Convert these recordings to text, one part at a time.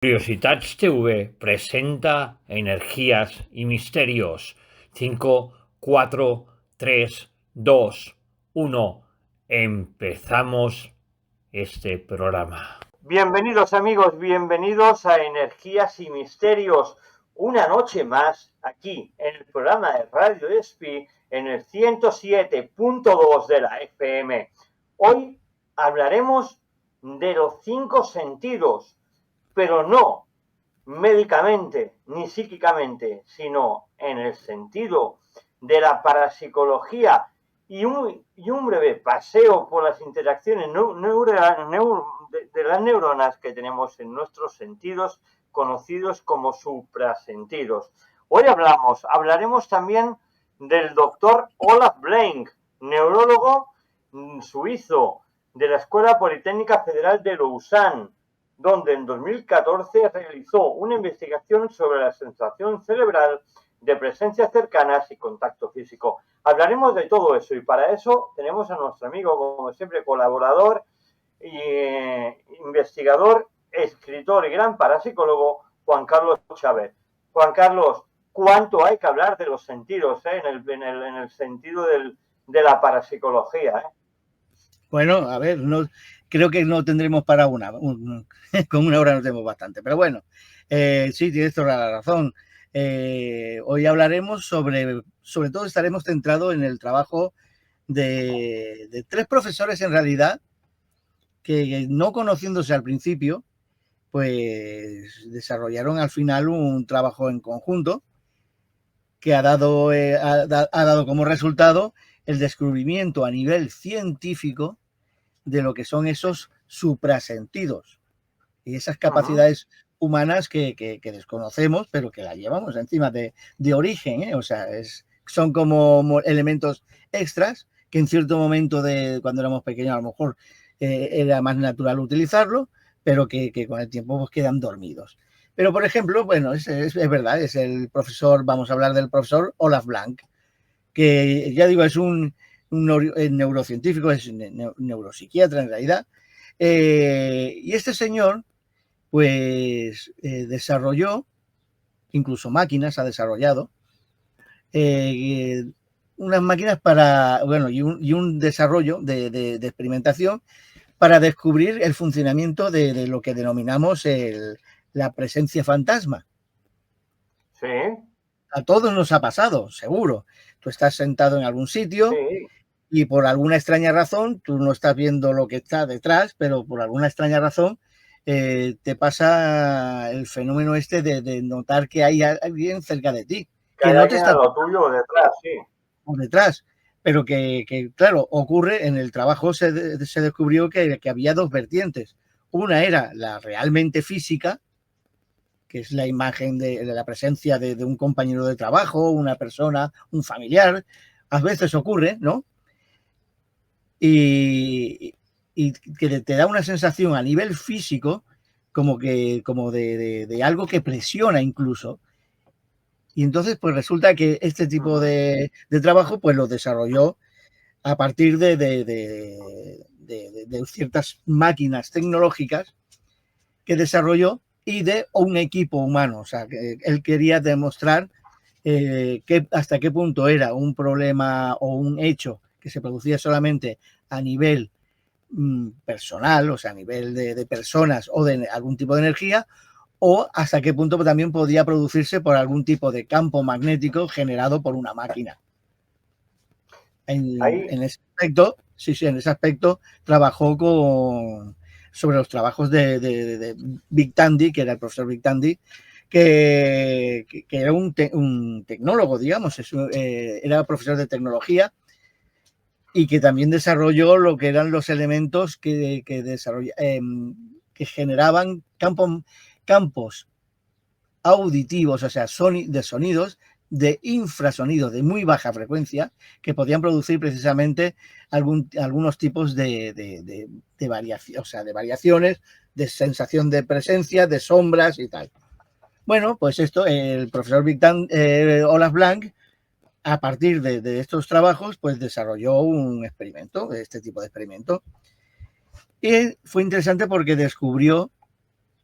Curiositats TV presenta Energías y Misterios. 5, 4, 3, 2, 1. Empezamos este programa. Bienvenidos amigos, bienvenidos a Energías y Misterios. Una noche más aquí en el programa de Radio Espi en el 107.2 de la FM. Hoy hablaremos de los 5 sentidos, pero no médicamente ni psíquicamente, sino en el sentido de la parapsicología y un breve paseo por las interacciones de las neuronas que tenemos en nuestros sentidos, conocidos como suprasentidos. Hoy hablaremos también del doctor Olaf Blank, neurólogo suizo de la Escuela Politécnica Federal de Lausanne, donde en 2014 realizó una investigación sobre la sensación cerebral de presencias cercanas y contacto físico. Hablaremos de todo eso y para eso tenemos a nuestro amigo, como siempre, colaborador, investigador, escritor y gran parapsicólogo, Juan Carlos Chávez. Juan Carlos, ¿cuánto hay que hablar de los sentidos en el sentido de la parapsicología? Bueno, a ver, no, creo que no tendremos para con una hora no tenemos bastante, pero bueno, sí, tienes toda la razón. Hoy hablaremos sobre todo estaremos centrados en el trabajo de 3 profesores en realidad, que no conociéndose al principio, pues desarrollaron al final un trabajo en conjunto que ha dado como resultado el descubrimiento a nivel científico de lo que son esos suprasentidos y esas capacidades humanas que desconocemos, pero que las llevamos encima de origen, ¿eh? O sea, son como elementos extras que en cierto momento cuando éramos pequeños a lo mejor era más natural utilizarlo, pero que con el tiempo pues quedan dormidos. Pero, por ejemplo, bueno, es verdad, es el profesor, vamos a hablar del profesor Olaf Blank, que ya digo, es un neurocientífico, es neuropsiquiatra en realidad, y este señor pues desarrolló, incluso máquinas ha desarrollado, unas máquinas para, bueno, y un desarrollo de experimentación para descubrir el funcionamiento de lo que denominamos la presencia fantasma. Sí. A todos nos ha pasado, seguro. Tú estás sentado en algún sitio, sí, y por alguna extraña razón, tú no estás viendo lo que está detrás, pero por alguna extraña razón te pasa el fenómeno este de notar que hay alguien cerca de ti. Que no te está a lo tuyo o detrás, sí. O detrás. Pero que, claro, ocurre, en el trabajo se descubrió que había 2 vertientes. Una era la realmente física, que es la imagen de la presencia de un compañero de trabajo, una persona, un familiar. A veces ocurre, ¿no? Y que te da una sensación a nivel físico como de algo que presiona incluso. Y entonces pues resulta que este tipo de trabajo pues lo desarrolló a partir de ciertas máquinas tecnológicas que desarrolló y de un equipo humano. O sea, que él quería demostrar hasta qué punto era un problema o un hecho que se producía solamente a nivel personal, o sea, a nivel de personas o de algún tipo de energía, o hasta qué punto también podía producirse por algún tipo de campo magnético generado por una máquina. En ese aspecto, en ese aspecto trabajó sobre los trabajos de Big Tandy, que era el profesor Big Tandy, que era un tecnólogo, digamos, era profesor de tecnología y que también desarrolló lo que eran los elementos que generaban campos auditivos, o sea, de sonidos, de infrasonidos de muy baja frecuencia, que podían producir precisamente algunos tipos de variación, o sea, de variaciones, de sensación de presencia, de sombras y tal. Bueno, pues esto, el profesor Olaf Blank, a partir de estos trabajos, pues desarrolló un experimento, este tipo de experimento. Y fue interesante porque descubrió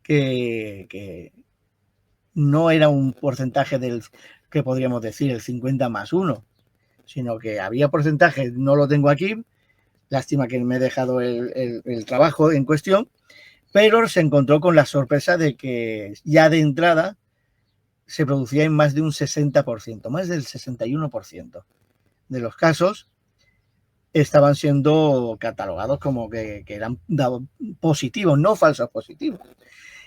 que no era un porcentaje del que podríamos decir el 50 más 1, sino que había porcentaje, no lo tengo aquí, lástima que me he dejado el trabajo en cuestión, pero se encontró con la sorpresa de que ya de entrada se producía en más de un 60%, más del 61% de los casos estaban siendo catalogados como que eran positivos, no falsos positivos.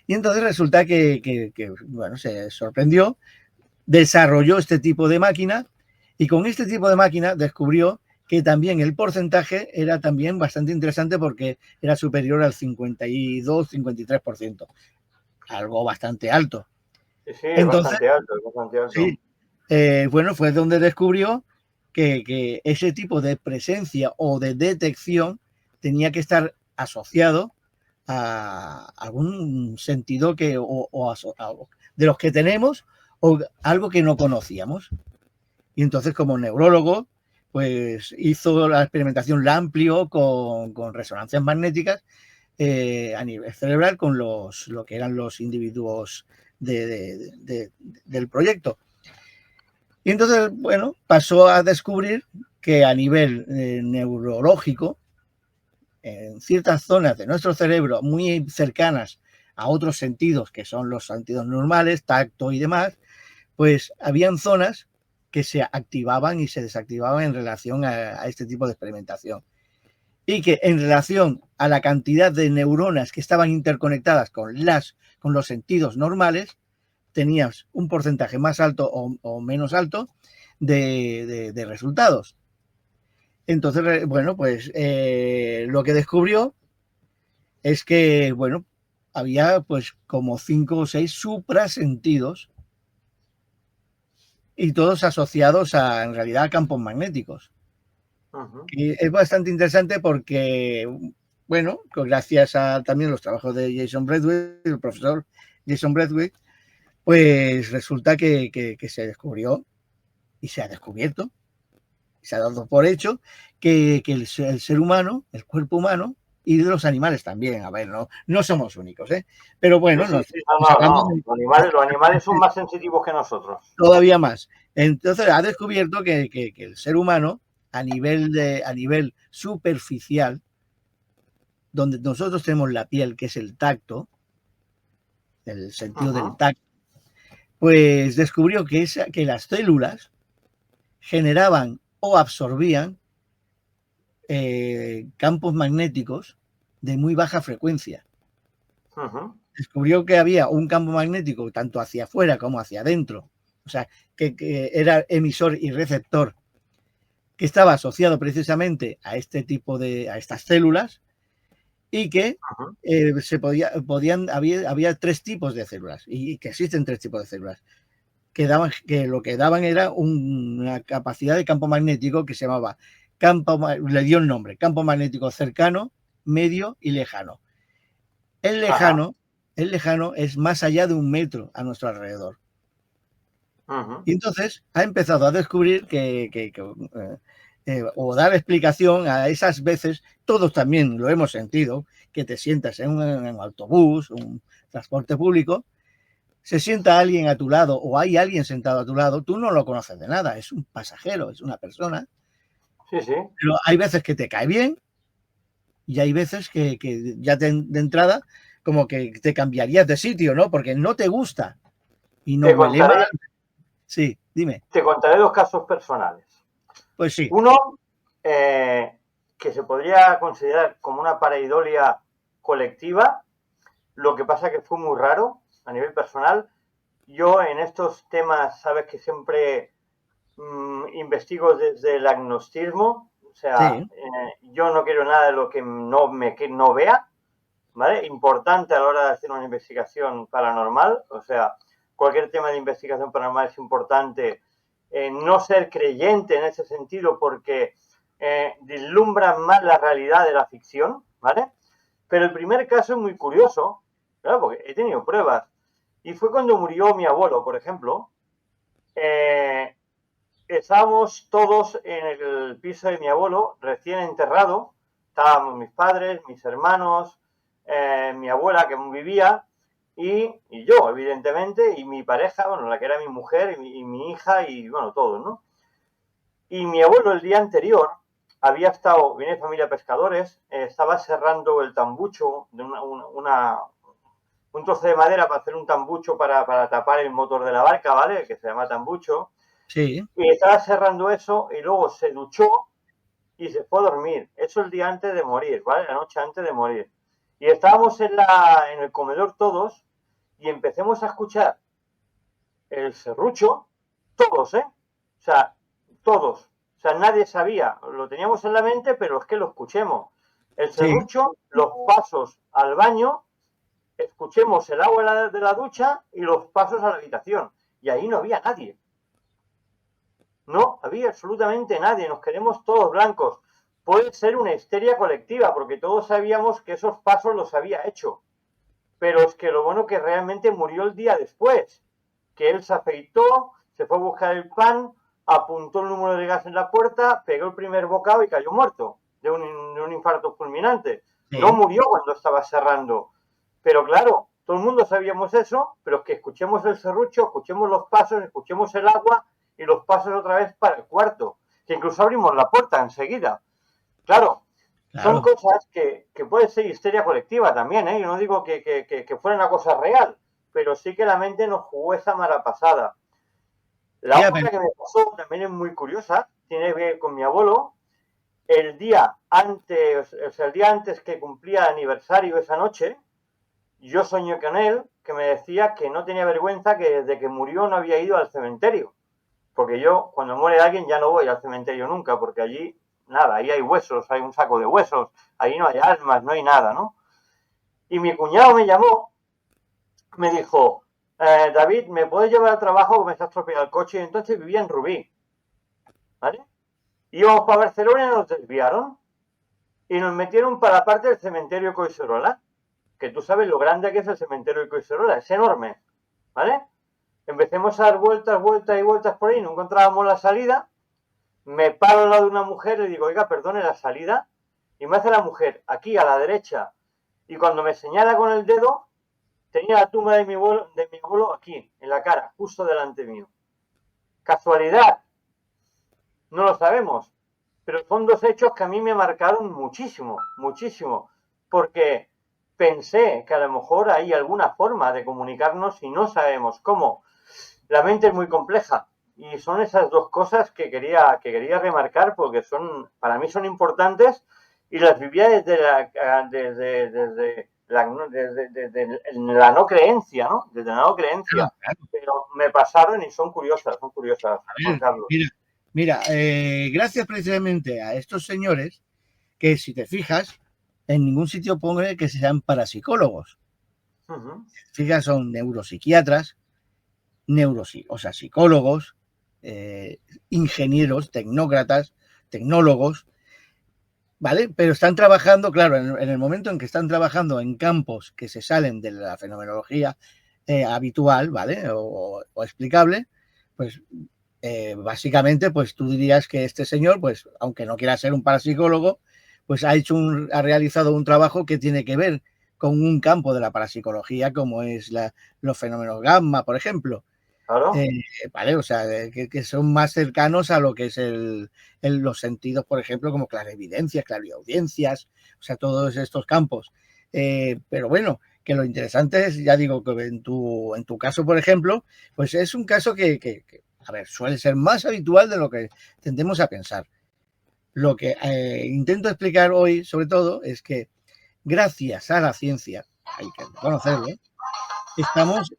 Y entonces resulta que bueno, se sorprendió, desarrolló este tipo de máquina y con este tipo de máquina descubrió que también el porcentaje era también bastante interesante porque era superior al 52-53%, algo bastante alto. Sí, es Entonces, bastante alto, es bastante alto. sí, bueno, fue donde descubrió que ese tipo de presencia o de detección tenía que estar asociado a algún sentido que de los que tenemos o algo que no conocíamos. Y entonces, como neurólogo, pues hizo la experimentación la amplió con resonancias magnéticas a nivel cerebral con lo que eran los individuos del proyecto. Y entonces, bueno, pasó a descubrir que a nivel neurológico, en ciertas zonas de nuestro cerebro muy cercanas a otros sentidos, que son los sentidos normales, tacto y demás, pues habían zonas que se activaban y se desactivaban en relación a este tipo de experimentación. Y que en relación a la cantidad de neuronas que estaban interconectadas con los sentidos normales, tenías un porcentaje más alto o menos alto de resultados. Entonces, bueno, pues lo que descubrió es que, bueno, había pues como 5 o 6 suprasentidos y todos asociados en realidad a campos magnéticos. Y es bastante interesante porque, bueno, gracias a también los trabajos de Jason Braithwaite, el profesor Jason Braithwaite, pues resulta que se descubrió y se ha descubierto, se ha dado por hecho que el ser humano, el cuerpo humano, y de los animales también, a ver, no somos únicos, ¿eh? Pero bueno, Sí, no. Los animales son más sensitivos que nosotros. Todavía más. Entonces ha descubierto que el ser humano, a nivel superficial, donde nosotros tenemos la piel, que es el tacto, el sentido del tacto, pues descubrió que las células generaban o absorbían campos magnéticos de muy baja frecuencia. Descubrió que había un campo magnético tanto hacia afuera como hacia adentro, o sea, que era emisor y receptor, que estaba asociado precisamente a este tipo a estas células y que había 3 tipos de células y que existen 3 tipos de células que lo que daban era una capacidad de campo magnético que se llamaba le dio el nombre, campo magnético cercano, medio y lejano. El lejano es más allá de 1 metro a nuestro alrededor. Y entonces ha empezado a descubrir o dar explicación a esas veces, todos también lo hemos sentido, que te sientas en un autobús, un transporte público, se sienta alguien a tu lado o hay alguien sentado a tu lado, tú no lo conoces de nada, es un pasajero, es una persona. Sí, sí. Pero hay veces que te cae bien y hay veces que ya de entrada como que te cambiarías de sitio, ¿no? Porque no te gusta y no huele mal. Sí, dime. Te contaré 2 casos personales. Pues sí. Uno, que se podría considerar como una pareidolia colectiva, lo que pasa que fue muy raro a nivel personal. Yo en estos temas, sabes que siempre investigo desde el agnosticismo, o sea, Sí. Yo no quiero nada de lo que no vea, ¿vale? Importante a la hora de hacer una investigación paranormal, o sea, cualquier tema de investigación paranormal es importante no ser creyente en ese sentido porque vislumbra más la realidad de la ficción, ¿vale? Pero el primer caso es muy curioso, ¿verdad? Porque he tenido pruebas. Y fue cuando murió mi abuelo, por ejemplo. Estábamos todos en el piso de mi abuelo, recién enterrado. Estábamos mis padres, mis hermanos, mi abuela que vivía. y yo, evidentemente, y mi pareja, bueno, la que era mi mujer y mi hija y, bueno, todos, ¿no? Y mi abuelo el día anterior había estado, viene de familia de pescadores, estaba serrando el tambucho de un trozo de madera para hacer un tambucho para tapar el motor de la barca, ¿vale? Que se llama tambucho. Sí. Y estaba cerrando eso y luego se duchó y se fue a dormir. Eso el día antes de morir, ¿vale? La noche antes de morir. Y estábamos en el comedor todos y empecemos a escuchar el serrucho, todos, ¿eh? O sea, todos. O sea, nadie sabía. Lo teníamos en la mente, pero es que lo escuchemos. El Sí. serrucho, los pasos al baño, escuchemos el agua de la ducha y los pasos a la habitación. Y ahí no había nadie. No había absolutamente nadie. Nos quedamos todos blancos. Puede ser una histeria colectiva, porque todos sabíamos que esos pasos los había hecho. Pero es que lo bueno que realmente murió el día después. Que él se afeitó, se fue a buscar el pan, apuntó el número de gas en la puerta, pegó el primer bocado y cayó muerto de un infarto fulminante. Sí. No murió cuando estaba cerrando. Pero claro, todo el mundo sabíamos eso, pero es que escuchemos el serrucho, escuchemos los pasos, escuchemos el agua y los pasos otra vez para el cuarto. Que incluso abrimos la puerta enseguida. Claro, son cosas que puede ser histeria colectiva también, ¿eh? Yo no digo que fuera una cosa real, pero sí que la mente nos jugó esa mala pasada. La otra que me pasó también es muy curiosa, tiene que ver con mi abuelo. El día antes que cumplía aniversario esa noche, yo soñé con él, que me decía que no tenía vergüenza, que desde que murió no había ido al cementerio. Porque yo, cuando muere alguien, ya no voy al cementerio nunca, porque allí, nada, ahí hay huesos, hay un saco de huesos, ahí no hay almas, no hay nada, ¿no? Y mi cuñado me llamó, me dijo, David, ¿me puedes llevar al trabajo que me está estropeando el coche? Y entonces vivía en Rubí, ¿vale? Íbamos para Barcelona y nos desviaron y nos metieron para la parte del cementerio de Collserola, que tú sabes lo grande que es el cementerio de Collserola, es enorme, ¿vale? Empecemos a dar vueltas, vueltas y vueltas por ahí, no encontrábamos la salida, me paro al lado de una mujer y le digo, oiga, perdone la salida, y me hace la mujer, aquí a la derecha, y cuando me señala con el dedo, tenía la tumba de mi abuelo aquí, en la cara, justo delante mío. ¿Casualidad? No lo sabemos, pero son dos hechos que a mí me marcaron muchísimo, muchísimo, porque pensé que a lo mejor hay alguna forma de comunicarnos y no sabemos cómo. La mente es muy compleja y son esas dos cosas que quería remarcar porque para mí son importantes y las vivía desde la no creencia, ¿no? Desde la no creencia. Claro. Pero me pasaron y son curiosas, Juan Carlos. Mira, gracias precisamente a estos señores que, si te fijas, en ningún sitio pone que sean parapsicólogos. Fijas, son neuropsiquiatras, psicólogos, ingenieros, tecnócratas, tecnólogos, ¿vale? Pero están trabajando, claro, en el momento en que están trabajando en campos que se salen de la fenomenología habitual, ¿vale? O explicable, pues básicamente, pues tú dirías que este señor, pues aunque no quiera ser un parapsicólogo, pues ha realizado un trabajo que tiene que ver con un campo de la parapsicología como es los fenómenos gamma, por ejemplo. Claro. Vale, o sea, que son más cercanos a lo que es los sentidos, por ejemplo, como clarividencias, clariaudiencias, o sea, todos estos campos. Pero bueno, que lo interesante es, ya digo, que en tu caso, por ejemplo, pues es un caso que a ver, suele ser más habitual de lo que tendemos a pensar. Lo que intento explicar hoy, sobre todo, es que gracias a la ciencia, hay que reconocerlo,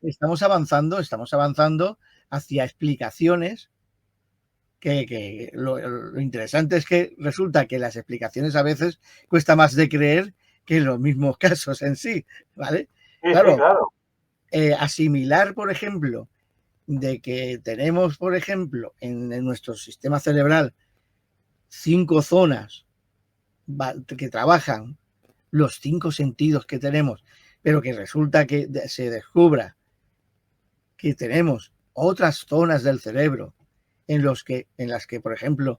estamos avanzando hacia explicaciones que lo interesante es que resulta que las explicaciones a veces cuesta más de creer que en los mismos casos en sí, ¿vale? Sí, claro. Asimilar, por ejemplo, de que tenemos, por ejemplo, en nuestro sistema cerebral 5 zonas que trabajan los 5 sentidos que tenemos, pero que resulta que se descubra que tenemos otras zonas del cerebro en las que, por ejemplo,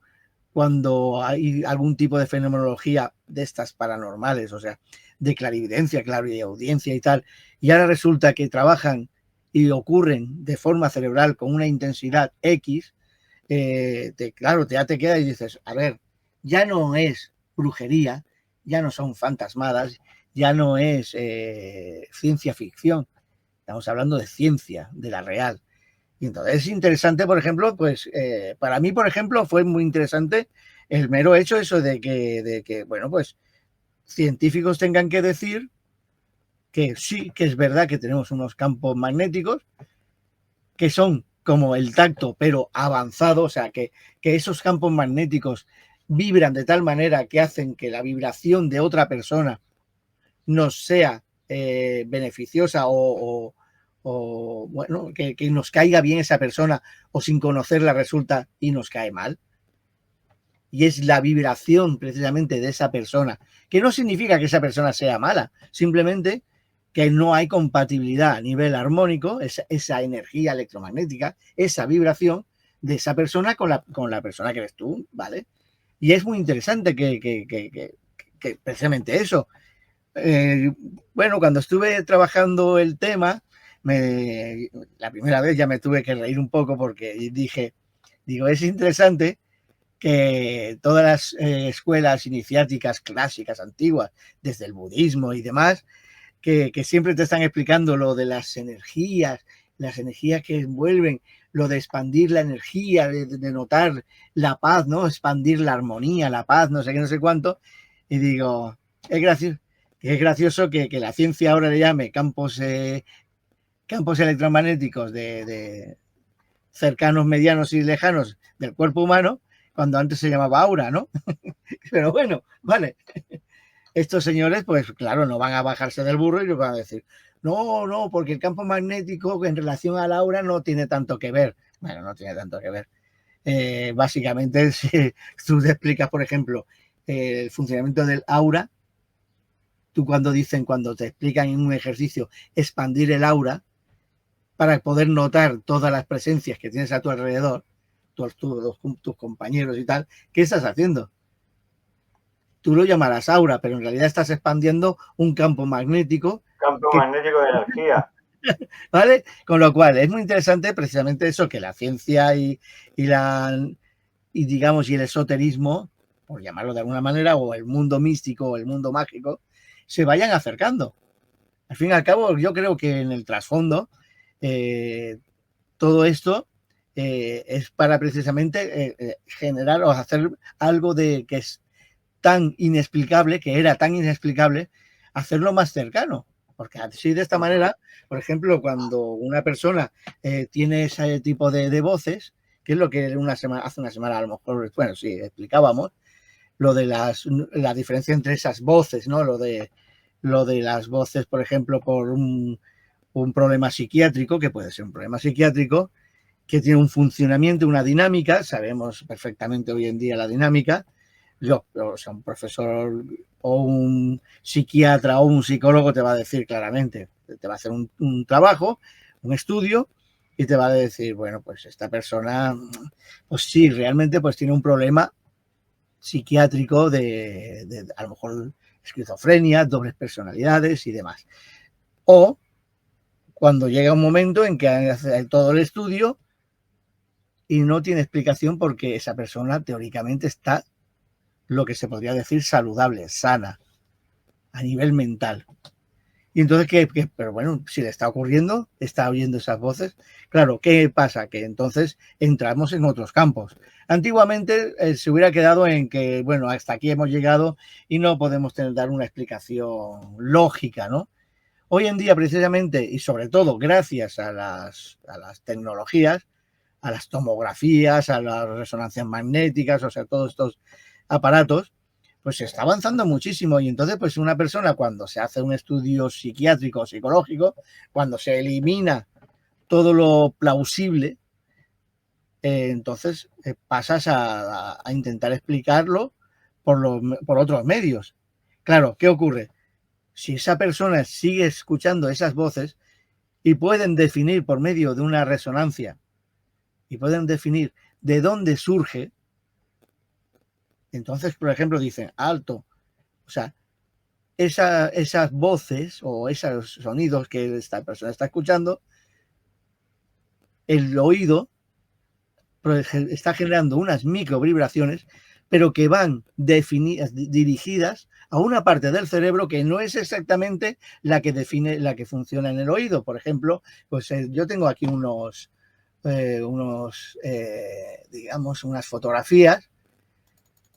cuando hay algún tipo de fenomenología de estas paranormales, o sea, de clarividencia, clariaudiencia y tal, y ahora resulta que trabajan y ocurren de forma cerebral con una intensidad X, claro, ya te quedas y dices, a ver, ya no es brujería, ya no son fantasmadas, ya no es ciencia ficción, estamos hablando de ciencia, de la real. Y entonces es interesante, por ejemplo, pues para mí, por ejemplo, fue muy interesante el mero hecho eso de que, bueno, pues científicos tengan que decir que sí, que es verdad que tenemos unos campos magnéticos que son como el tacto, pero avanzado, o sea, que esos campos magnéticos vibran de tal manera que hacen que la vibración de otra persona nos sea beneficiosa o bueno, que nos caiga bien esa persona o sin conocerla resulta y nos cae mal. Y es la vibración precisamente de esa persona, que no significa que esa persona sea mala, simplemente que no hay compatibilidad a nivel armónico, esa energía electromagnética, esa vibración de esa persona con la persona que eres tú, ¿vale? Y es muy interesante que precisamente eso. Bueno, cuando estuve trabajando el tema, la primera vez ya me tuve que reír un poco porque digo, es interesante que todas las escuelas iniciáticas clásicas antiguas, desde el budismo y demás, que siempre te están explicando lo de las energías que envuelven, lo de expandir la energía, de notar la paz, ¿no? Expandir la armonía, la paz, no sé qué, no sé cuánto. Y digo, es gracioso que la ciencia ahora le llame campos electromagnéticos de cercanos, medianos y lejanos del cuerpo humano, cuando antes se llamaba aura, ¿no? Pero bueno, vale. Estos señores, pues claro, no van a bajarse del burro y nos van a decir, no, porque el campo magnético en relación al aura no tiene tanto que ver. Bueno, no tiene tanto que ver. Básicamente, si tú te explicas, por ejemplo, el funcionamiento del aura, tú cuando te explican en un ejercicio expandir el aura para poder notar todas las presencias que tienes a tu alrededor, tus compañeros y tal, ¿qué estás haciendo? Tú lo llamarás aura, pero en realidad estás expandiendo un campo magnético. Magnético de energía. ¿Vale? Con lo cual es muy interesante precisamente eso, que la ciencia y digamos, y el esoterismo, por llamarlo de alguna manera, o el mundo místico o el mundo mágico, se vayan acercando. Al fin y al cabo, yo creo que en el trasfondo, todo esto es para precisamente generar o hacer algo de que es tan inexplicable, que era tan inexplicable, hacerlo más cercano. Porque así, de esta manera, por ejemplo, cuando una persona tiene ese tipo de voces, que es lo que hace una semana a lo mejor, bueno, sí, explicábamos, lo de la diferencia entre esas voces, ¿no? Lo de las voces, por ejemplo, por un problema psiquiátrico, que puede ser un problema psiquiátrico, que tiene un funcionamiento, una dinámica, sabemos perfectamente hoy en día la dinámica. O sea, un profesor o un psiquiatra o un psicólogo te va a decir claramente, te va a hacer un trabajo, un estudio, y te va a decir, bueno, pues esta persona, pues sí, realmente pues tiene un problema psiquiátrico de a lo mejor esquizofrenia, dobles personalidades y demás. O cuando llega un momento en que hace todo el estudio y no tiene explicación porque esa persona teóricamente está lo que se podría decir saludable, sana, a nivel mental. Y entonces, pero bueno, si le está ocurriendo, está oyendo esas voces, claro, ¿qué pasa? Que entonces entramos en otros campos. Antiguamente se hubiera quedado en que, bueno, hasta aquí hemos llegado y no podemos dar una explicación lógica, ¿no? Hoy en día, precisamente, y sobre todo gracias a las tecnologías, a las tomografías, a las resonancias magnéticas, o sea, todos estos aparatos, pues se está avanzando muchísimo. Y entonces, pues una persona, cuando se hace un estudio psiquiátrico o psicológico, cuando se elimina todo lo plausible, entonces pasas a intentar explicarlo por otros medios. Claro, ¿qué ocurre? Si esa persona sigue escuchando esas voces y pueden definir por medio de una resonancia y pueden definir de dónde surge, Entonces, por ejemplo, dicen alto. O sea, esas voces o esos sonidos que esta persona está escuchando, el oído está generando unas micro vibraciones, pero que van dirigidas a una parte del cerebro que no es exactamente la que define, la que funciona en el oído. Por ejemplo, pues yo tengo aquí digamos, unas fotografías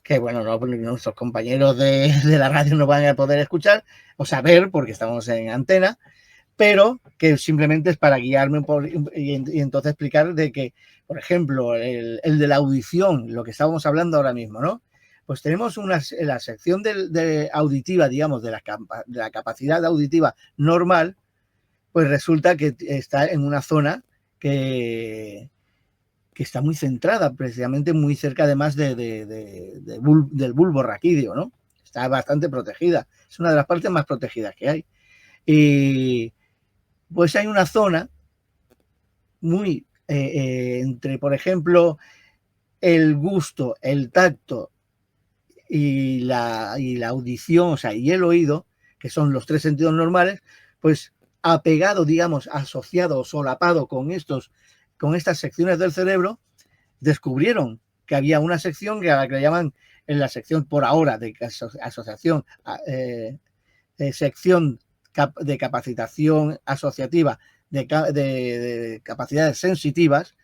que, bueno, nuestros compañeros de la radio no van a poder escuchar o saber porque estamos en antena, pero que simplemente es para guiarme y entonces explicar de que, por ejemplo, el de la audición, lo que estábamos hablando ahora mismo, ¿no? Pues tenemos la sección de auditiva, digamos, de la capacidad auditiva normal, pues resulta que está en una zona que está muy centrada, precisamente muy cerca además del bulbo raquídeo, ¿no? Está bastante protegida, es una de las partes más protegidas que hay. Y pues hay una zona muy entre, por ejemplo, el gusto, el tacto y la audición, o sea, y el oído, que son los tres sentidos normales, pues apegado, digamos, asociado o solapado con estas secciones del cerebro, descubrieron que había una sección que a la que le llaman en la sección por ahora de asociación, sección de capacitación asociativa de capacidades sensitivas.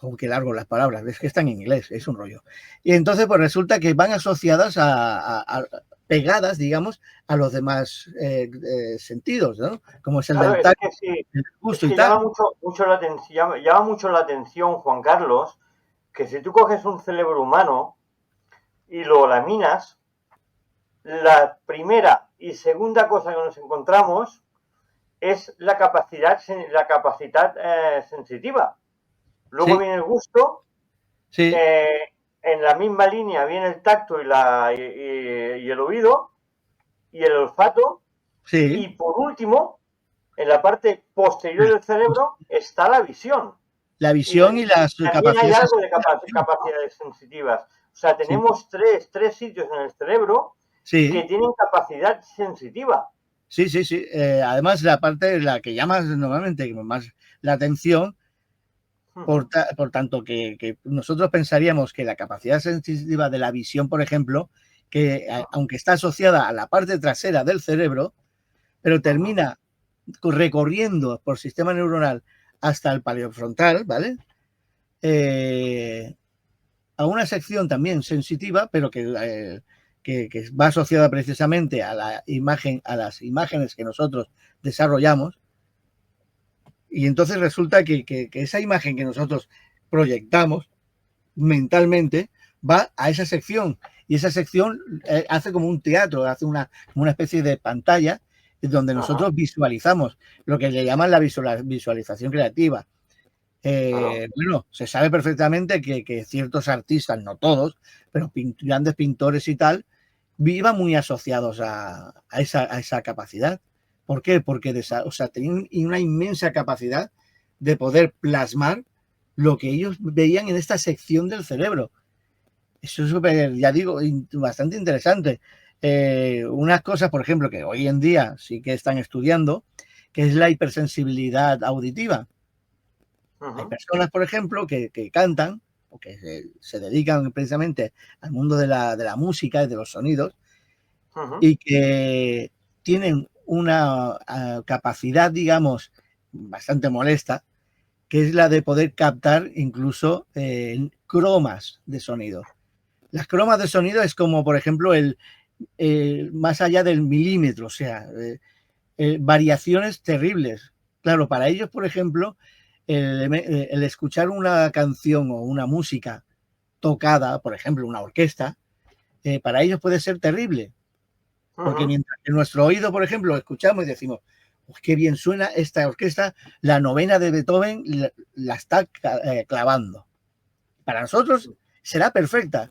Aunque largo las palabras, es que están en inglés, es un rollo. Y entonces pues resulta que van asociadas pegadas, digamos, a los demás sentidos, ¿no? Como es el del tacto, es que sí, el gusto es que y tal. llama mucho la atención, Juan Carlos, que si tú coges un cerebro humano y lo laminas, la primera y segunda cosa que nos encontramos es la capacidad sensitiva. Luego Sí, viene el gusto, sí, en la misma línea viene el tacto y el oído y el olfato, sí. y por último, en la parte posterior del cerebro está la visión. La Y visión y las también hay capacidades algo de sensitivas. capacidades sensitivas. O sea, Sí, tenemos tres sitios en el cerebro que sí, tienen capacidad sensitiva. sí, sí, sí. Además, la parte, la que llama normalmente más la atención, por tanto, que nosotros pensaríamos que la capacidad sensitiva de la visión, por ejemplo, que aunque está asociada a la parte trasera del cerebro, pero termina recorriendo por sistema neuronal hasta el paleofrontal, ¿vale? A una sección también sensitiva, pero que va asociada precisamente a la imagen, a las imágenes que nosotros desarrollamos. Y entonces resulta que esa imagen que nosotros proyectamos mentalmente va a esa sección, y esa sección hace como un teatro, hace una especie de pantalla donde nosotros visualizamos lo que le llaman la visualización creativa. Bueno, se sabe perfectamente que ciertos artistas, no todos, pero grandes pintores y tal, vivan muy asociados a esa capacidad. ¿Por qué? Porque tenían una inmensa capacidad de poder plasmar lo que ellos veían en esta sección del cerebro. Eso es súper, ya digo, bastante interesante. Unas cosas, por ejemplo, que hoy en día sí que están estudiando, que es la hipersensibilidad auditiva. Hay personas, por ejemplo, que cantan o que se dedican precisamente al mundo de la música y de los sonidos y que tienen una capacidad, digamos, bastante molesta, que es la de poder captar incluso cromas de sonido. Las cromas de sonido es como, por ejemplo, más allá del milímetro, o sea, variaciones terribles. Claro, para ellos, por ejemplo, el escuchar una canción o una música tocada, por ejemplo, una orquesta, para ellos puede ser terrible. Porque mientras que en nuestro oído, por ejemplo, escuchamos y decimos, qué bien suena esta orquesta, la novena de Beethoven la está clavando. Para nosotros será perfecta.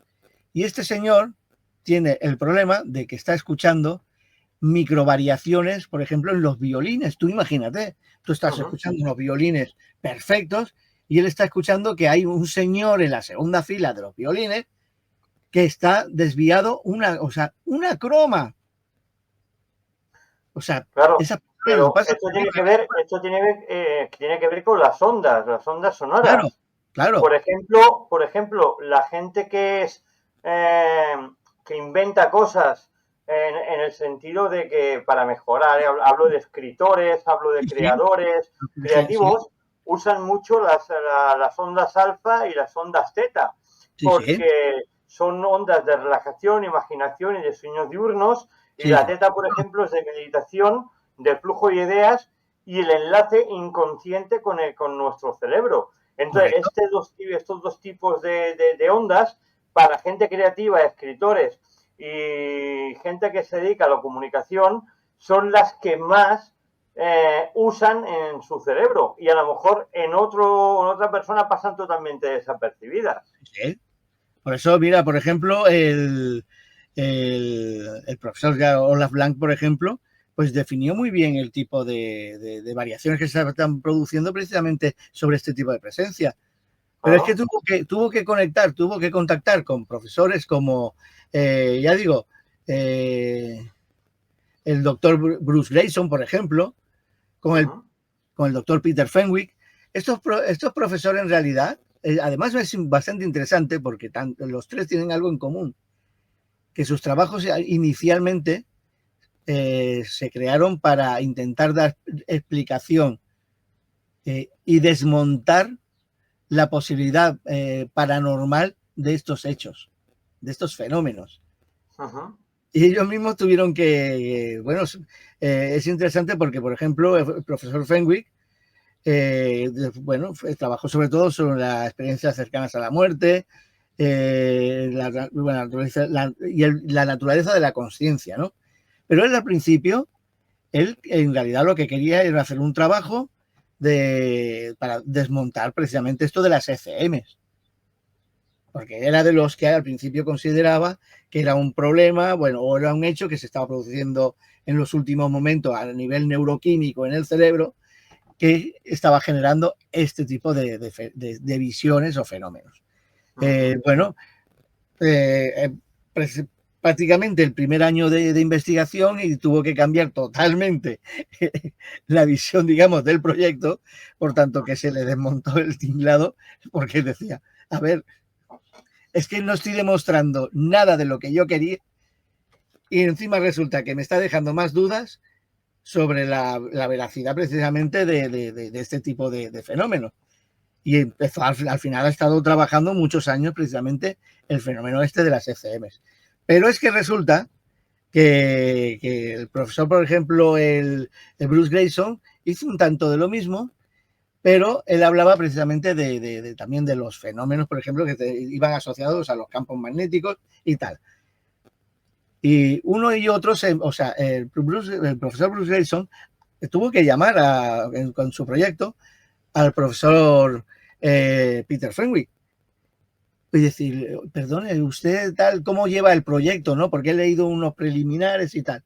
Y este señor tiene el problema de que está escuchando microvariaciones, por ejemplo, en los violines. Tú imagínate, tú estás escuchando unos violines perfectos y él está escuchando que hay un señor en la segunda fila de los violines que está desviado una croma. O sea, Claro, esa pero pasa esto tiene que ver con las ondas claro, sonoras. claro, Por ejemplo, la gente eh, que inventa cosas en el sentido de que para mejorar, hablo de escritores, hablo de sí, sí, creadores, sí, creativos, usan mucho las ondas alfa y las ondas teta, sí, sí, porque son ondas de relajación, imaginación y de sueños diurnos, y sí, la sí, teta, por ejemplo, es de meditación, de flujo de ideas y el enlace inconsciente con nuestro cerebro. Entonces, correcto. estos dos tipos de ondas, para gente creativa, escritores y gente que se dedica a la comunicación, son las que más usan en su cerebro y a lo mejor en otra persona pasan totalmente desapercibidas. Sí. Por eso, mira, por ejemplo, el profesor Olaf Blanc, por ejemplo, pues definió muy bien el tipo de variaciones que se están produciendo precisamente sobre este tipo de presencia. Pero es que Claro. tuvo que contactar con profesores como, ya digo, eh, el doctor Bruce Grayson, por ejemplo, con el, Uh-huh. con el doctor Peter Fenwick. Estos profesores en realidad, además es bastante interesante porque los tres tienen algo en común, que sus trabajos inicialmente se crearon para intentar dar explicación y desmontar la posibilidad paranormal de estos hechos, de estos fenómenos. Uh-huh. Y ellos mismos tuvieron bueno, es interesante porque, por ejemplo, el profesor Fenwick, bueno, trabajó sobre todo sobre las experiencias cercanas a la muerte, la naturaleza de la conciencia, ¿no? Pero él al principio, él en realidad lo que quería era hacer un trabajo para desmontar precisamente esto de las ECMs, porque era de los que al principio consideraba que era un problema, bueno, o era un hecho que se estaba produciendo en los últimos momentos a nivel neuroquímico en el cerebro, que estaba generando este tipo de visiones o fenómenos. Uh-huh. Bueno, pues, prácticamente el primer año de investigación y tuvo que cambiar totalmente la visión, digamos, del proyecto, por tanto que se le desmontó el tinglado, porque decía, a ver, es que no estoy demostrando nada de lo que yo quería y encima resulta que me está dejando más dudas sobre la veracidad precisamente de este tipo de fenómenos. Y empezó, al final ha estado trabajando muchos años precisamente el fenómeno este de las ECMs. Pero es que resulta que el profesor, por ejemplo, el Bruce Grayson, hizo un tanto de lo mismo, pero él hablaba precisamente también de los fenómenos, por ejemplo, que iban asociados a los campos magnéticos y tal. Y uno y otro, o sea, el profesor Bruce Grayson tuvo que llamar con su proyecto al profesor Peter Fenwick y decir, perdone, usted tal, ¿cómo lleva el proyecto? ¿No? Porque he leído unos preliminares y tal.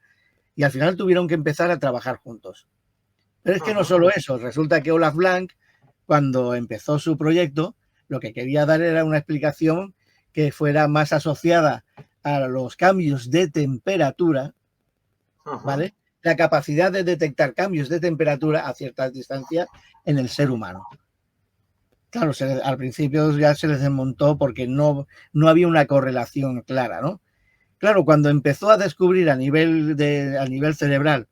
Y al final tuvieron que empezar a trabajar juntos. Pero es que no Uh-huh. solo eso, resulta que Olaf Blanc, cuando empezó su proyecto, lo que quería dar era una explicación que fuera más asociada a los cambios de temperatura, Uh-huh. ¿vale? La capacidad de detectar cambios de temperatura a ciertas distancias en el ser humano. Claro, al principio ya se les desmontó porque no había una correlación clara, ¿no? Claro, cuando empezó a descubrir a nivel cerebral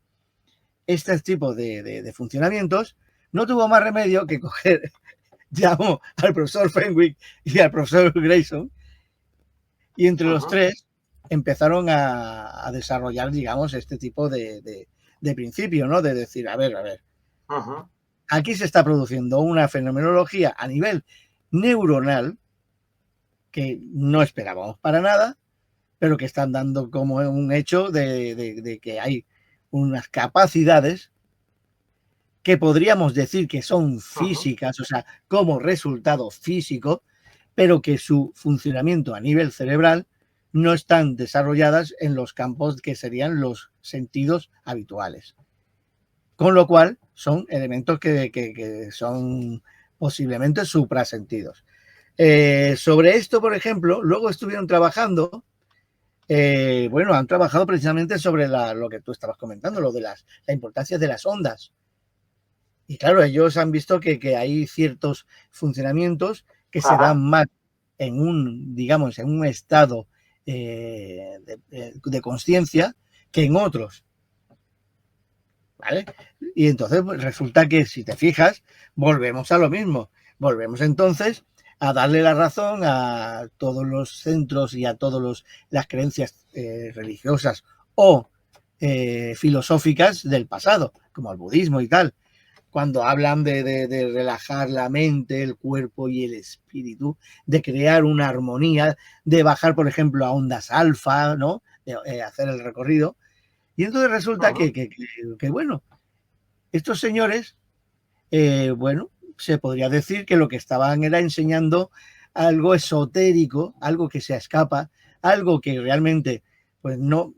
este tipo de funcionamientos, no tuvo más remedio que llamó al profesor Fenwick y al profesor Grayson, y entre los Uh-huh. tres empezaron a desarrollar, digamos, este tipo de principio, ¿no? De decir, a ver, Uh-huh. aquí se está produciendo una fenomenología a nivel neuronal que no esperábamos para nada, pero que están dando como un hecho de que hay unas capacidades que podríamos decir que son Uh-huh. físicas, o sea, como resultado físico, pero que su funcionamiento a nivel cerebral no están desarrolladas en los campos que serían los sentidos habituales. Con lo cual, son elementos que son posiblemente suprasentidos. Sobre esto, por ejemplo, luego estuvieron trabajando, bueno, han trabajado precisamente sobre lo que tú estabas comentando, lo de la importancia de las ondas. Y claro, ellos han visto que hay ciertos funcionamientos que se dan más en un, digamos, en un estado de conciencia que en otros. ¿Vale? Y entonces pues, resulta que si te fijas, volvemos a lo mismo. Volvemos entonces a darle la razón a todos los centros y a todas las creencias religiosas o filosóficas del pasado, como el budismo y tal. Cuando hablan de relajar la mente, el cuerpo y el espíritu, de crear una armonía, de bajar, por ejemplo, a ondas alfa, ¿no? De hacer el recorrido. Y entonces resulta que bueno, estos señores, bueno, se podría decir que lo que estaban era enseñando algo esotérico, algo que se escapa, algo que realmente, pues no,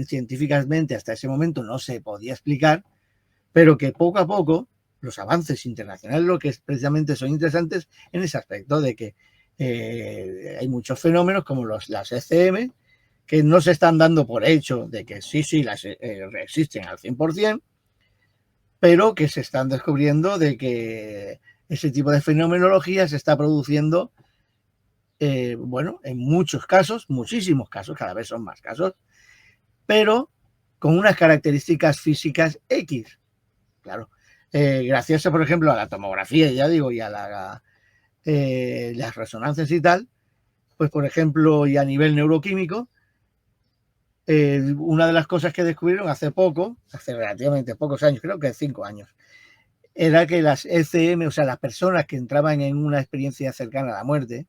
científicamente hasta ese momento no se podía explicar, pero que poco a poco los avances internacionales lo que precisamente son interesantes en ese aspecto de que hay muchos fenómenos como las ECM que no se están dando por hecho de que sí, las existen al 100%, pero que se están descubriendo de que ese tipo de fenomenología se está produciendo, bueno, en muchos casos, muchísimos casos, cada vez son más casos, pero con unas características físicas X. Claro, gracias, por ejemplo, a la tomografía, ya digo, y a las resonancias y tal, pues, por ejemplo, y a nivel neuroquímico, una de las cosas que descubrieron hace poco, hace relativamente pocos años, creo que 5 años, era que las ECM, o sea, las personas que entraban en una experiencia cercana a la muerte,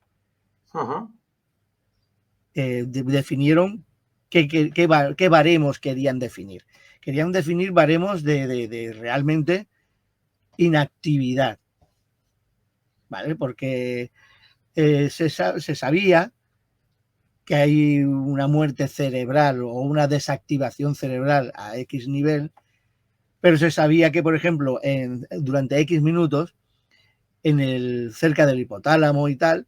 definieron qué baremos querían definir. Querían definir baremos de realmente inactividad, ¿vale? Porque se sabía que hay una muerte cerebral o una desactivación cerebral a X nivel, pero se sabía que, por ejemplo, durante X minutos, cerca del hipotálamo y tal,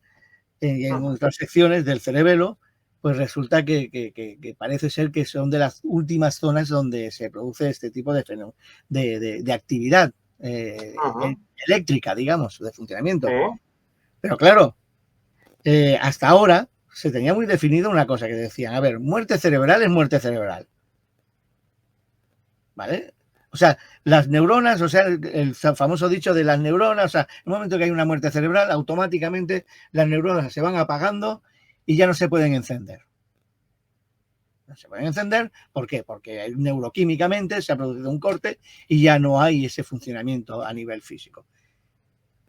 en otras secciones del cerebelo, pues resulta que parece ser que son de las últimas zonas donde se produce este tipo de fenómeno, de actividad eléctrica, digamos, de funcionamiento. Pero claro, hasta ahora se tenía muy definido una cosa que decían, a ver, muerte cerebral es muerte cerebral. ¿Vale? O sea, las neuronas, o sea, el famoso dicho de las neuronas, o sea, en el momento que hay una muerte cerebral, automáticamente las neuronas se van apagando y ya no se pueden encender. No se pueden encender, ¿por qué? Porque neuroquímicamente se ha producido un corte y ya no hay ese funcionamiento a nivel físico.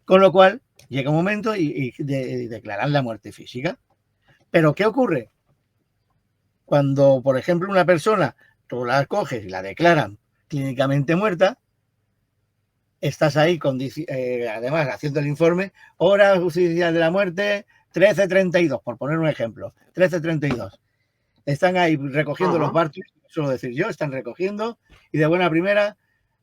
Con lo cual, llega un momento y declaran la muerte física. Pero, ¿qué ocurre? Cuando, por ejemplo, una persona, tú la coges y la declaran clínicamente muerta, estás ahí, además, haciendo el informe, hora judicial de la muerte, 13:32, por poner un ejemplo, 13:32. Están ahí recogiendo los barcos, suelo decir yo, están recogiendo y de buena primera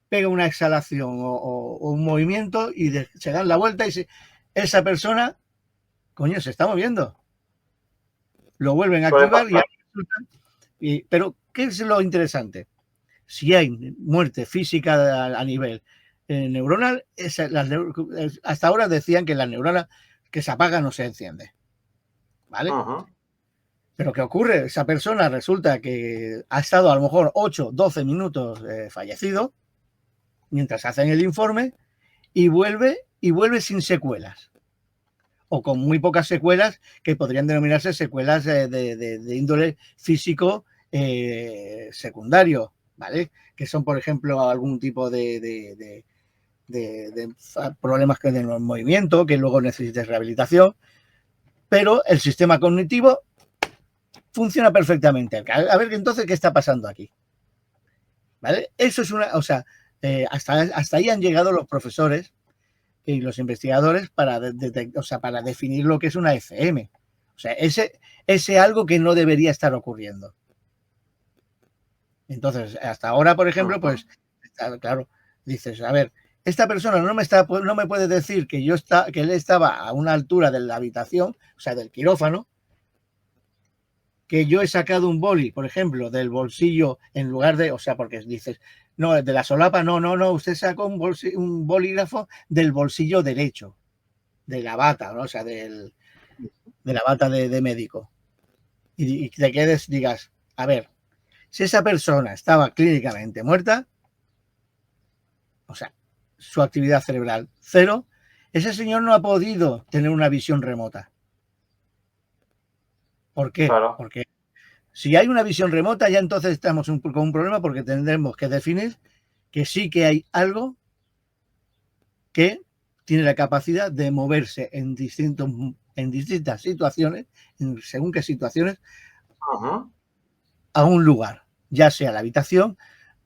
pega una exhalación o un movimiento y se dan la vuelta y esa persona, coño, se está moviendo. Lo vuelven a activar pero ¿qué es lo interesante? Si hay muerte física a nivel neuronal, hasta ahora decían que las neuronas que se apagan no se enciende. ¿Vale? Pero ¿qué ocurre? Esa persona resulta que ha estado a lo mejor 8, 12 minutos fallecido mientras hacen el informe y vuelve sin secuelas. O con muy pocas secuelas que podrían denominarse secuelas de índole físico secundario, ¿vale? Que son, por ejemplo, algún tipo de problemas de movimiento, que luego necesites rehabilitación, pero el sistema cognitivo funciona perfectamente. A ver, entonces, ¿qué está pasando aquí? ¿Vale? Eso es hasta ahí han llegado los profesores y los investigadores para definir lo que es una ECM. O sea, ese algo que no debería estar ocurriendo. Entonces, hasta ahora, por ejemplo, pues, claro, dices, a ver, esta persona no me puede decir que él estaba a una altura de la habitación, o sea, del quirófano, que yo he sacado un boli, por ejemplo, del bolsillo en lugar de, o sea, porque dices, no, de la solapa, no, usted sacó un bolígrafo del bolsillo derecho, de la bata, ¿no? O sea, de la bata de médico. Y te quedes, digas, a ver, si esa persona estaba clínicamente muerta, o sea, su actividad cerebral cero, ese señor no ha podido tener una visión remota. ¿Por qué? Claro. Porque si hay una visión remota, ya entonces estamos con un problema, porque tendremos que definir que sí que hay algo que tiene la capacidad de moverse en distintas situaciones, según qué situaciones, a un lugar, ya sea la habitación,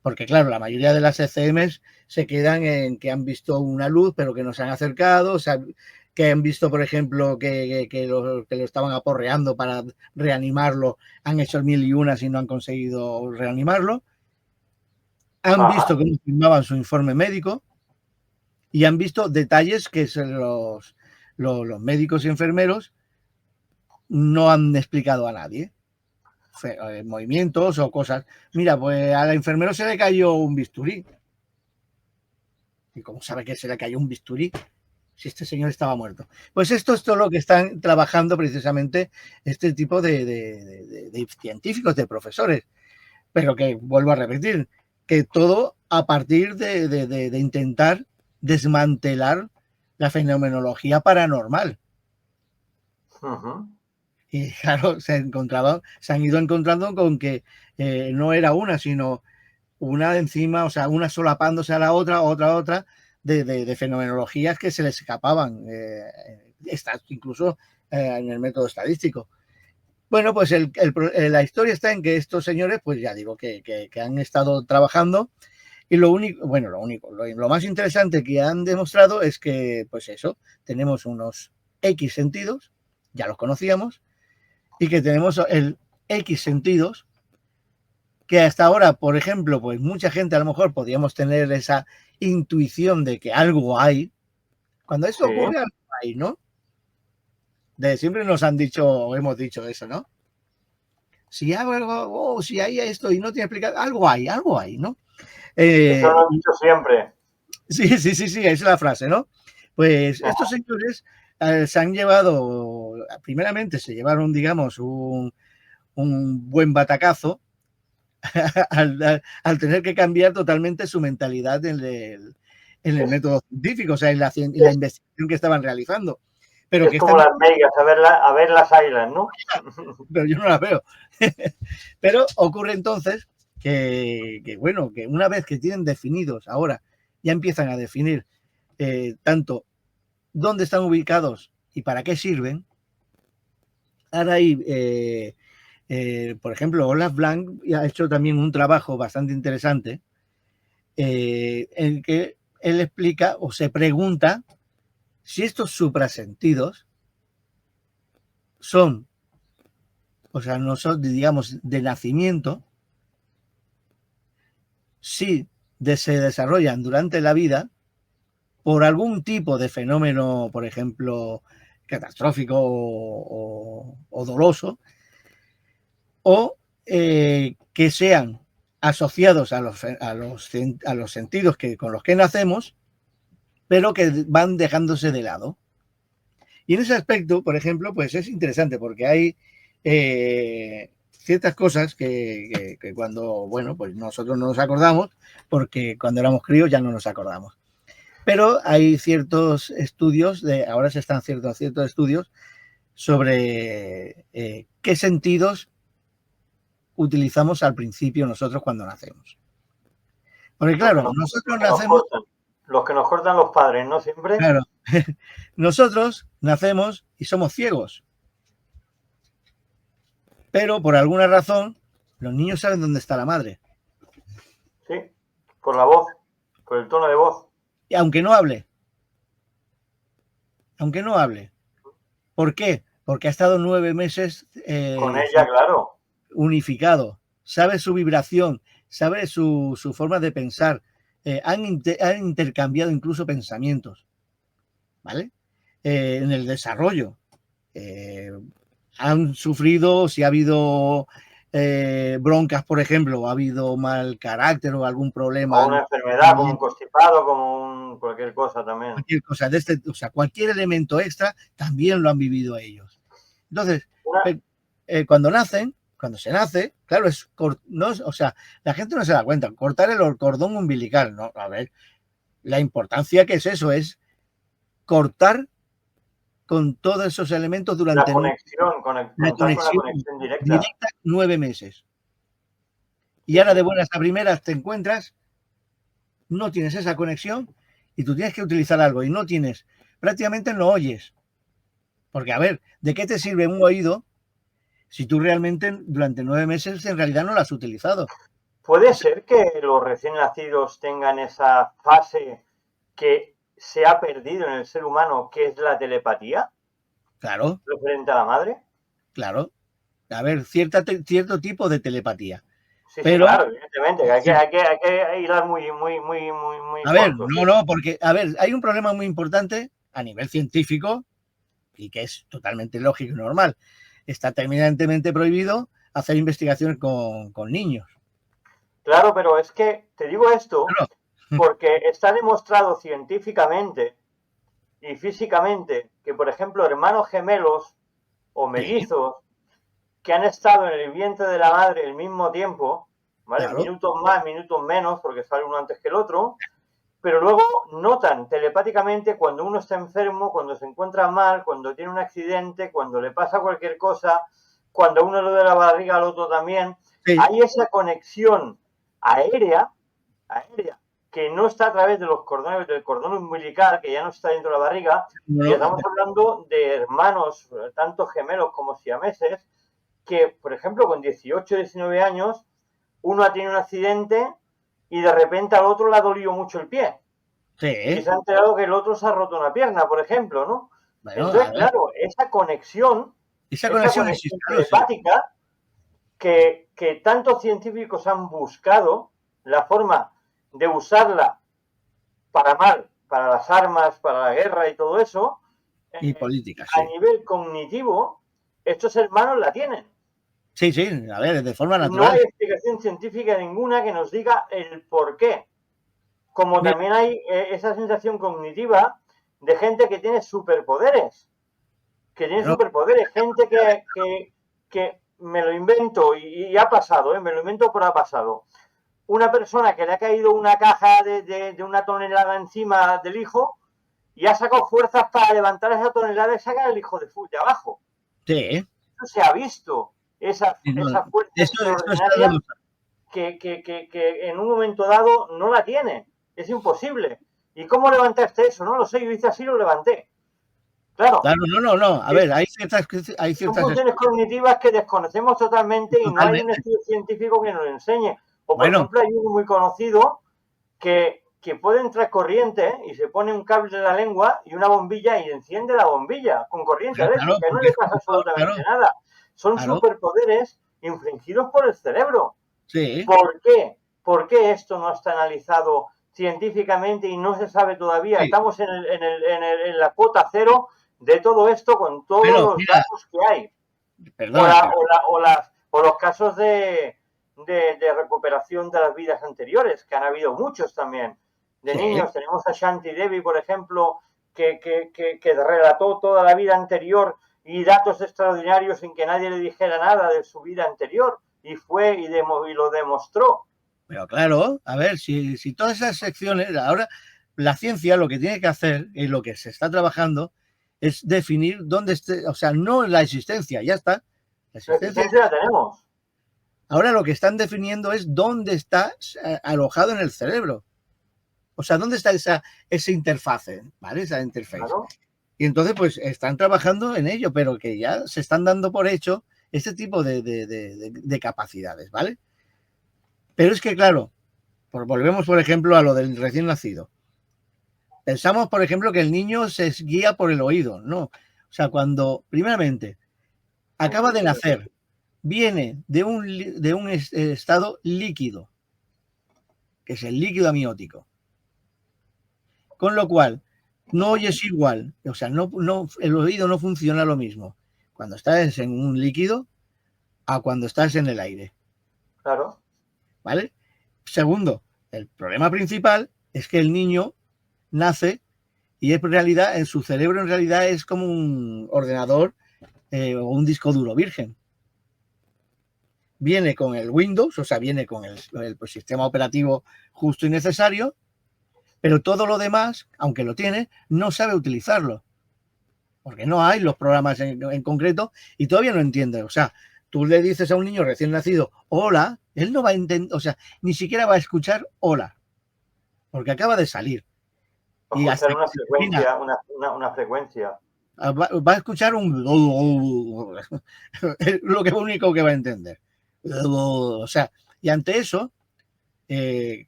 porque claro, la mayoría de las ECMs se quedan en que han visto una luz, pero que no se han acercado, o sea, que han visto, por ejemplo, que lo estaban aporreando para reanimarlo, han hecho 1001 y no han conseguido reanimarlo, han visto cómo firmaban su informe médico y han visto detalles que los médicos y enfermeros no han explicado a nadie. Movimientos o cosas. Mira, pues al enfermero se le cayó un bisturí. ¿Y cómo sabe que se le cayó un bisturí si este señor estaba muerto? Pues esto es todo lo que están trabajando precisamente este tipo de científicos, de profesores. Pero que, vuelvo a repetir, que todo a partir de intentar desmantelar la fenomenología paranormal. Y claro, se han ido encontrando con que no era una, sino una encima, o sea, una solapándose a la otra, de fenomenologías que se les escapaban, incluso en el método estadístico. Bueno, pues la historia está en que estos señores, pues ya digo, que han estado trabajando, y lo más interesante que han demostrado es que, pues eso, tenemos unos X sentidos, ya los conocíamos, y que tenemos el X sentidos, que hasta ahora, por ejemplo, pues mucha gente a lo mejor podríamos tener esa intuición de que algo hay. Cuando eso ocurre, algo hay, ¿no? Siempre nos han dicho, o hemos dicho eso, ¿no? Si hay algo, si hay esto y no tiene explicado, algo hay, ¿no? Eso lo he dicho siempre. Sí, esa es la frase, ¿no? Pues estos señores se han llevado, primeramente se llevaron, digamos, un buen batacazo al tener que cambiar totalmente su mentalidad en el método científico, o sea, en la investigación que estaban realizando. Pero es como las megas, a ver las islas, ¿no? Pero yo no las veo. Pero ocurre entonces que una vez que tienen definidos, ahora ya empiezan a definir tanto dónde están ubicados y para qué sirven. Ahora hay, por ejemplo, Olaf Blanc ha hecho también un trabajo bastante interesante en que él explica o se pregunta si estos suprasentidos son, o sea, no son, digamos, de nacimiento, si se desarrollan durante la vida por algún tipo de fenómeno, por ejemplo, catastrófico o doloso, o que sean asociados a los sentidos con los que nacemos, pero que van dejándose de lado. Y en ese aspecto, por ejemplo, pues es interesante porque hay ciertas cosas que cuando, pues nosotros no nos acordamos, porque cuando éramos críos ya no nos acordamos. Pero hay ciertos estudios, ahora se están haciendo ciertos estudios sobre qué sentidos utilizamos al principio nosotros cuando nacemos. Porque claro, nosotros nacemos... Los que nos cortan los padres, ¿no? Siempre. Claro, nosotros nacemos y somos ciegos. Pero por alguna razón, los niños saben dónde está la madre. Sí, por la voz, por el tono de voz. Y aunque no hable. ¿Por qué? Porque ha estado 9 meses con ella, claro, unificado. Sabe su vibración, sabe su forma de pensar, han intercambiado incluso pensamientos, ¿vale? En el desarrollo. Han sufrido, si ha habido broncas, por ejemplo, o ha habido mal carácter o algún problema. O una enfermedad, como un constipado, como cualquier cosa también. Cualquier cosa de o sea, cualquier elemento extra también lo han vivido ellos. Entonces, cuando se nace, claro, no, o sea, la gente no se da cuenta, cortar el cordón umbilical, ¿no? A ver, la importancia que es eso, es cortar con todos esos elementos durante la conexión, con la conexión directa 9 meses. Y ahora de buenas a primeras te encuentras, no tienes esa conexión y tú tienes que utilizar algo y no tienes, prácticamente no oyes. Porque, a ver, ¿de qué te sirve un oído si tú realmente durante 9 meses en realidad no lo has utilizado? ¿Puede ser que los recién nacidos tengan esa fase que se ha perdido en el ser humano, que es la telepatía? Claro. ¿Referente a la madre? Claro. A ver, cierto tipo de telepatía. Sí, pero, sí, claro, evidentemente. Hay que hilar muy a ver, corto, no, porque, a ver, hay un problema muy importante a nivel científico y que es totalmente lógico y normal. Está terminantemente prohibido hacer investigaciones con niños. Claro, pero es que te digo esto porque está demostrado científicamente y físicamente que, por ejemplo, hermanos gemelos o mellizos que han estado en el vientre de la madre al mismo tiempo, ¿vale? Claro. Minutos más, minutos menos, porque sale uno antes que el otro, pero luego notan telepáticamente cuando uno está enfermo, cuando se encuentra mal, cuando tiene un accidente, cuando le pasa cualquier cosa, cuando uno le da la barriga al otro también. Sí. Hay esa conexión aérea, que no está a través de los cordones, del cordón umbilical, que ya no está dentro de la barriga, y estamos hablando de hermanos, tanto gemelos como siameses, que, por ejemplo, con 18, 19 años, uno ha tenido un accidente y de repente al otro le ha dolido mucho el pie. Sí. Y se ha enterado que el otro se ha roto una pierna, por ejemplo, ¿no? Bueno, entonces, claro, esa conexión telepática que tantos científicos han buscado la forma de usarla para mal, para las armas, para la guerra y todo eso, y políticas, a nivel cognitivo, estos hermanos la tienen. Sí, a ver, de forma natural. No hay explicación científica ninguna que nos diga el por qué. Como también hay esa sensación cognitiva de gente que tiene superpoderes. Gente que me lo invento y ha pasado, me lo invento pero ha pasado. Una persona que le ha caído una caja de una tonelada encima del hijo y ha sacado fuerzas para levantar esa tonelada y sacar al hijo de abajo. Sí. Eso se ha visto. Esa fuerza extraordinaria que en un momento dado no la tiene. Es imposible. ¿Y cómo levantaste eso? No lo sé. Yo hice así y lo levanté. Claro. No. A ver, hay ciertas son funciones cognitivas que desconocemos totalmente y no hay un estudio científico que nos lo enseñe. O, por ejemplo, hay uno muy conocido que puede entrar corriente y se pone un cable de la lengua y una bombilla y enciende la bombilla con corriente eléctrica. No le pasa absolutamente nada. Son superpoderes infringidos por el cerebro. Sí. ¿Por qué? ¿Por qué esto no está analizado científicamente y no se sabe todavía? Sí. Estamos en la cuota cero de todo esto con todos los datos que hay. O los casos de recuperación de las vidas anteriores, que han habido muchos también. De niños, tenemos a Shanti Devi, por ejemplo, que relató toda la vida anterior y datos extraordinarios sin que nadie le dijera nada de su vida anterior, y fue y lo demostró. Pero claro, a ver, si todas esas secciones, ahora la ciencia lo que tiene que hacer y lo que se está trabajando es definir dónde esté, o sea, no la existencia, ya está. La existencia la tenemos. Ahora lo que están definiendo es dónde está alojado en el cerebro. O sea, dónde está esa interfase, ¿vale? Esa interface. Claro. Y entonces, pues, están trabajando en ello, pero que ya se están dando por hecho este tipo de capacidades, ¿vale? Pero es que, claro, volvemos, por ejemplo, a lo del recién nacido. Pensamos, por ejemplo, que el niño se guía por el oído, ¿no? O sea, cuando, primeramente, acaba de nacer, viene de un estado líquido, que es el líquido amniótico. Con lo cual, no oyes igual, o sea, el oído no funciona lo mismo cuando estás en un líquido a cuando estás en el aire. Claro. ¿Vale? Segundo, el problema principal es que el niño nace y en realidad, en su cerebro en realidad es como un ordenador o un disco duro virgen. Viene con el Windows, o sea, viene con el sistema operativo justo y necesario, pero todo lo demás, aunque lo tiene, no sabe utilizarlo. Porque no hay los programas en concreto y todavía no entiende. O sea, tú le dices a un niño recién nacido, hola, él no va a entender, o sea, ni siquiera va a escuchar hola, porque acaba de salir. Va a Y hasta escuchar una frecuencia, una frecuencia. Va a escuchar un es lo que único que va a entender. O sea, y ante eso,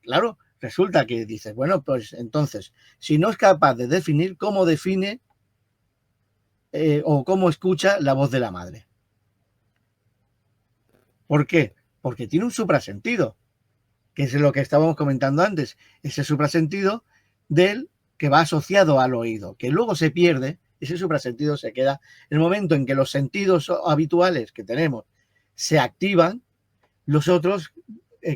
claro, resulta que dices, bueno, pues entonces, si no es capaz de definir, ¿cómo define o cómo escucha la voz de la madre? ¿Por qué? Porque tiene un suprasentido, que es lo que estábamos comentando antes, ese suprasentido del que va asociado al oído, que luego se pierde, ese suprasentido se queda. En el momento en que los sentidos habituales que tenemos se activan, los otros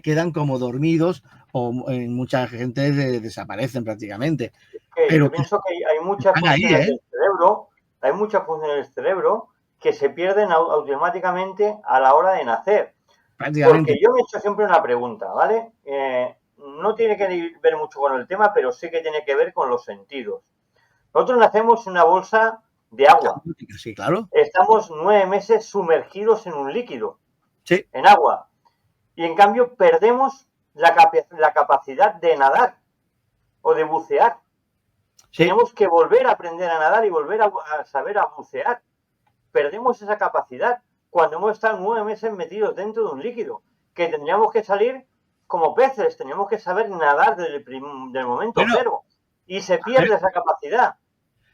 quedan como dormidos o en mucha gente desaparecen prácticamente. Pero Yo pienso que hay muchas están ahí, funciones del cerebro, que se pierden automáticamente a la hora de nacer. prácticamente. Porque yo me he hecho siempre una pregunta, ¿vale? No tiene que ver mucho con el tema, pero sí que tiene que ver con los sentidos. Nosotros nacemos en una bolsa de agua. Sí, claro. Estamos 9 meses sumergidos en un líquido, Sí. en agua. Y en cambio perdemos la capacidad de nadar o de bucear. Sí. Tenemos que volver a aprender a nadar y volver a saber a bucear. Perdemos esa capacidad cuando hemos estado 9 meses metidos dentro de un líquido, que tendríamos que salir como peces, teníamos que saber nadar desde del momento cero. Y se pierde esa capacidad.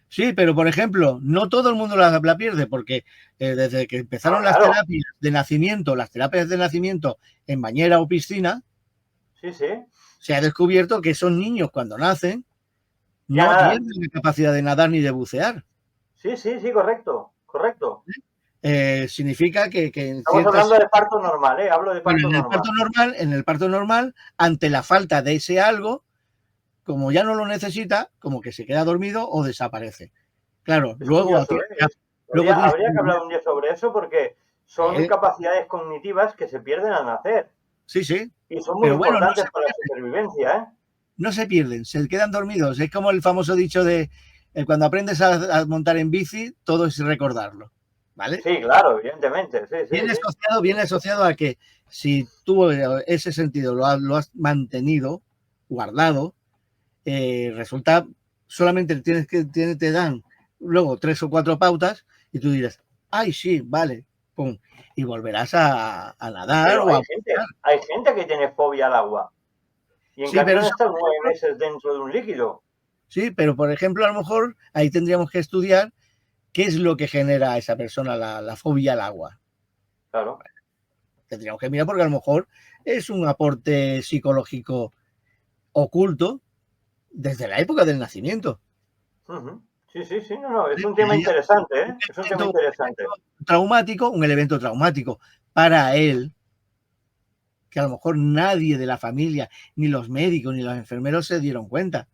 Sí, pero por ejemplo, no todo el mundo la pierde, porque desde que empezaron las terapias de nacimiento en bañera o piscina, sí, sí, se ha descubierto que esos niños cuando nacen no tienen la capacidad de nadar ni de bucear. Sí, sí, sí, correcto, correcto. Significa que estamos hablando de parto normal, hablo de parto normal. En el parto normal, ante la falta de ese algo, como ya no lo necesita, como que se queda dormido o desaparece. Claro, luego habría que hablar un día sobre eso porque son capacidades cognitivas que se pierden al nacer. Sí, sí. Y son muy importantes para la supervivencia, ¿eh? No se pierden, se quedan dormidos. Es como el famoso dicho de cuando aprendes a montar en bici, todo es recordarlo. ¿Vale? Sí, claro, evidentemente. Sí, sí, viene asociado a que si tú ese sentido lo has mantenido, guardado, resulta, solamente te dan luego 3 o 4 pautas y tú dirás, ay, sí, vale, pum, y volverás a nadar. Pero hay gente que tiene fobia al agua. Y en cambio no están 9 meses dentro de un líquido. Sí, pero por ejemplo, a lo mejor ahí tendríamos que estudiar qué es lo que genera a esa persona la fobia al agua. Claro. Tendríamos que mirar porque a lo mejor es un aporte psicológico oculto desde la época del nacimiento. Sí, sí, sí, no, es un tema interesante, ¿eh? Es un tema interesante. Un evento traumático para él, que a lo mejor nadie de la familia, ni los médicos, ni los enfermeros se dieron cuenta.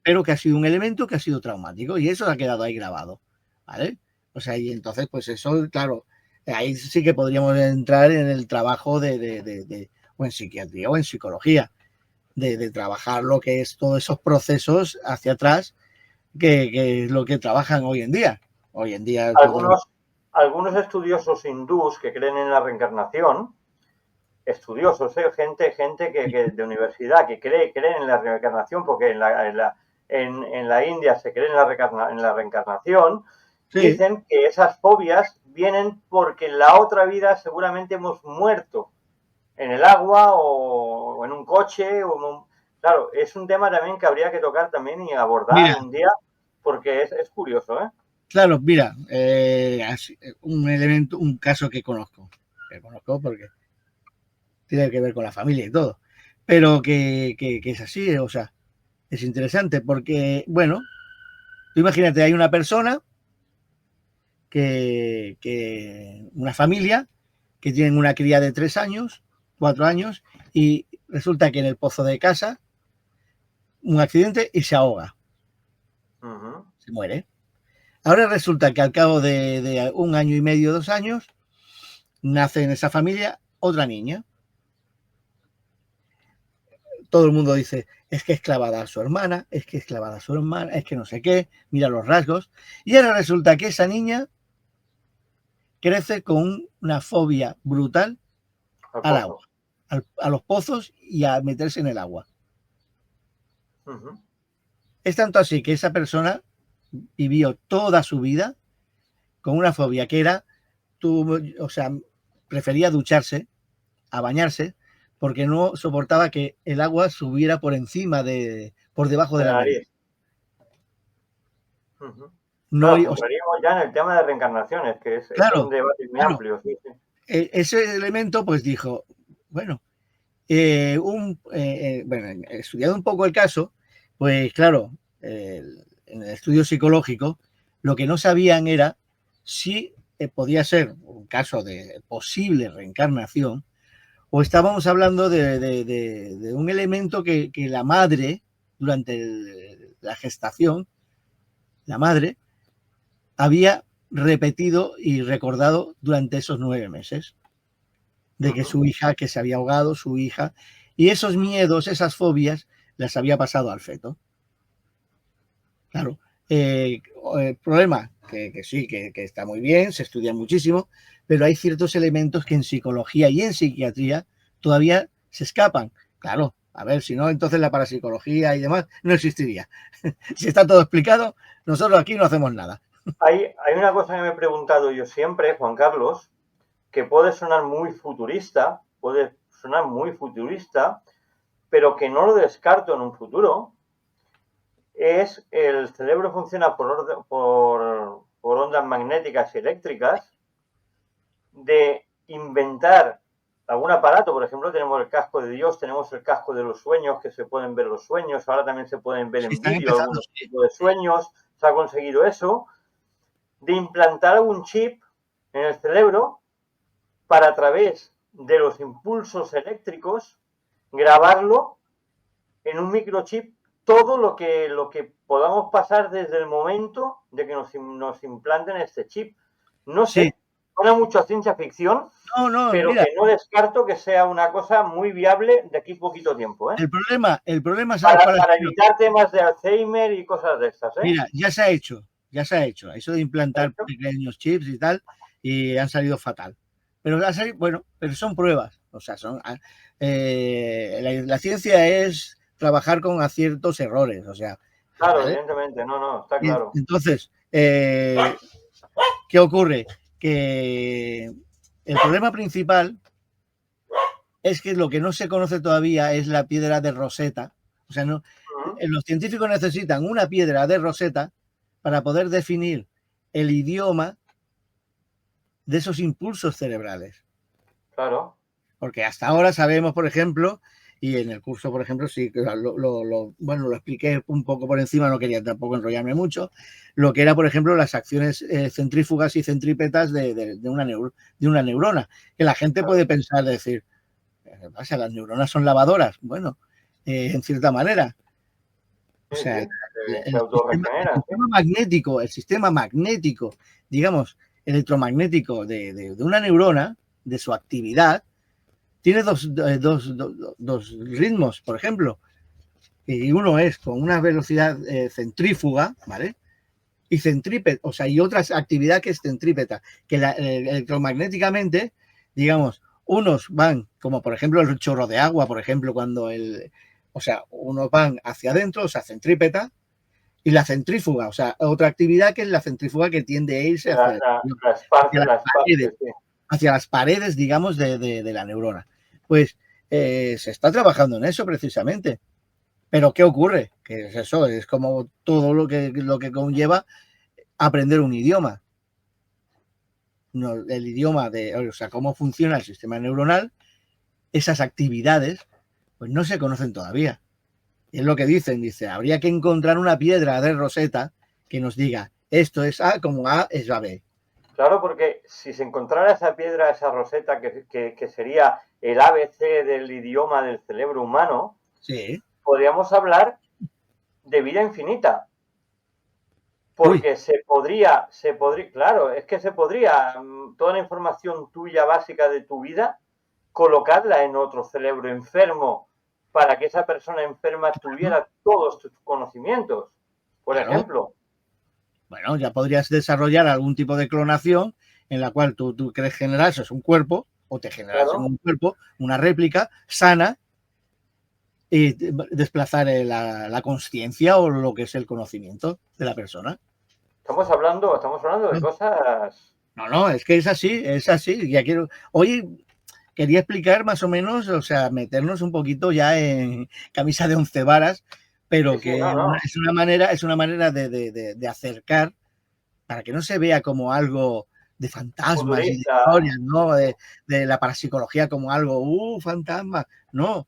Pero que ha sido un elemento que ha sido traumático y eso ha quedado ahí grabado, ¿vale? O sea, y entonces, pues eso, claro, ahí sí que podríamos entrar en el trabajo o en psiquiatría o en psicología, de trabajar lo que es todos esos procesos hacia atrás, que es lo que trabajan hoy en día. Hoy en día algunos estudiosos hindús que creen en la reencarnación, estudiosos, gente que de universidad que creen en la reencarnación, porque en la India se cree en la reencarnación, sí. Dicen que esas fobias vienen porque en la otra vida seguramente hemos muerto en el agua o en un coche. Claro, es un tema también que habría que tocar también y abordar un día, porque es curioso, ¿eh? Claro, mira, un caso que conozco porque tiene que ver con la familia y todo, pero que es así, o sea, Es interesante porque, bueno, tú imagínate, hay una persona una familia que tienen una cría de 3 años, 4 años, y resulta que en el pozo de casa un accidente y se ahoga, se muere. Ahora resulta que al cabo de 1 año y medio, 2 años, nace en esa familia otra niña. Todo el mundo dice, es que es clavada a su hermana, es que es clavada a su hermana, es que no sé qué, mira los rasgos. Y ahora resulta que esa niña crece con una fobia brutal al agua, a los pozos y a meterse en el agua. Es tanto así que esa persona vivió toda su vida con una fobia que era, o sea, prefería ducharse, a bañarse, porque no soportaba que el agua subiera por encima por debajo de la nariz. No, claro, entraríamos ya en el tema de reencarnaciones, que es un debate muy amplio. Sí, sí. Ese elemento, pues dijo, bueno, estudiado un poco el caso, pues claro, en el estudio psicológico, lo que no sabían era si podía ser un caso de posible reencarnación o estábamos hablando de un elemento que la madre, durante la gestación, la madre había repetido y recordado durante esos 9 meses, de que su hija, que se había ahogado, su hija, y esos miedos, esas fobias, las había pasado al feto. Claro, el problema, que sí, que está muy bien, se estudia muchísimo, pero hay ciertos elementos que en psicología y en psiquiatría todavía se escapan. Claro, a ver, si no, entonces la parapsicología y demás no existiría. Si está todo explicado, nosotros aquí no hacemos nada. Hay una cosa que me he preguntado yo siempre, Juan Carlos, que puede sonar muy futurista, pero que no lo descarto en un futuro, es el cerebro funciona por ondas magnéticas y eléctricas, de inventar algún aparato. Por ejemplo, tenemos el casco de Dios, tenemos el casco de los sueños, que se pueden ver los sueños, ahora también se pueden ver en vídeo algunos tipos de sueños, se ha conseguido eso, de implantar algún chip en el cerebro para, a través de los impulsos eléctricos, grabarlo en un microchip, todo lo que podamos pasar desde el momento de que nos implanten este chip. No sé, suena mucho a ciencia ficción, pero mira, que no descarto que sea una cosa muy viable de aquí poquito tiempo. El problema es para evitar temas de Alzheimer y cosas de estas. Mira, ya se ha hecho eso de implantar pequeños chips y tal, y han salido fatal. Pero pero son pruebas, o sea, la ciencia es trabajar con aciertos, errores, o sea. Claro, ¿vale? Evidentemente, no, está claro. Entonces, ¿qué ocurre? Que el problema principal es que lo que no se conoce todavía es la piedra de Rosetta. O sea, no, los científicos necesitan una piedra de Rosetta para poder definir el idioma de esos impulsos cerebrales. Claro. Porque hasta ahora sabemos, por ejemplo, y en el curso, por ejemplo, sí, lo expliqué un poco por encima, no quería tampoco enrollarme mucho, lo que era, por ejemplo, las acciones centrífugas y centrípetas de una neurona, que la gente puede pensar, decir, ¿qué pasa? ¿Las neuronas son lavadoras? Bueno, en cierta manera. O sea, el sistema magnético, digamos, electromagnético de una neurona, de su actividad, tiene dos ritmos, por ejemplo. Y uno es con una velocidad centrífuga, ¿vale? Y centrípeta, o sea, y otra actividad que es centrípeta, que electromagnéticamente, digamos, unos van, como por ejemplo el chorro de agua, por ejemplo, cuando unos van hacia adentro, o sea, centrípeta, y la centrífuga, o sea, otra actividad que es la centrífuga que tiende a irse hacia las paredes, digamos, de la neurona. Pues se está trabajando en eso precisamente. Pero ¿qué ocurre? Que es eso, es como todo lo que conlleva aprender un idioma. No, el idioma o sea, cómo funciona el sistema neuronal, esas actividades, pues no se conocen todavía. Es lo que dicen, dice, habría que encontrar una piedra de Rosetta que nos diga, esto es A como A es a B. Claro, porque si se encontrara esa piedra, esa roseta, que sería el ABC del idioma del cerebro humano, Sí. podríamos hablar de vida infinita. Uy, Porque claro, es que se podría, toda la información tuya básica de tu vida, colocarla en otro cerebro enfermo para que esa persona enferma tuviera todos tus conocimientos. Por claro. ejemplo, Bueno, ya podrías desarrollar algún tipo de clonación en la cual tú crees generar eso es un cuerpo o te generas en claro, un cuerpo una réplica sana y desplazar la conciencia o lo que es el conocimiento de la persona. estamos hablando de cosas. No, no, es que es así, es así. Ya quiero. Hoy quería explicar más o menos, o sea, meternos un poquito ya en camisa de 11 varas, Sí, pero sí, que no, no. es una manera de acercar para que no se vea como algo de fantasmas y de Futurista. historias, ¿no? De la parapsicología como algo, fantasma. No,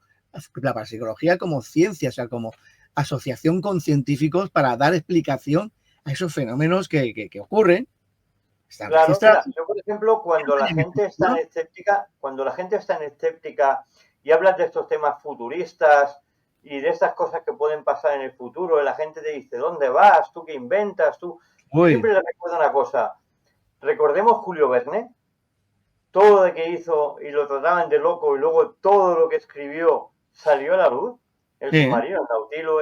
la parapsicología como ciencia, o sea, como asociación con científicos para dar explicación a esos fenómenos que ocurren, están Claro, registrados. mira, yo por ejemplo, cuando la gente es tan escéptica y hablas de estos temas futuristas y de estas cosas que pueden pasar en el futuro, y la gente te dice, ¿dónde vas? ¿Tú qué inventas? Tú. Yo Uy, siempre le recuerdo una cosa. Recordemos Julio Verne, todo lo que hizo y lo trataban de loco y luego todo lo que escribió salió a la luz. El sí, submarino, el Nautilo,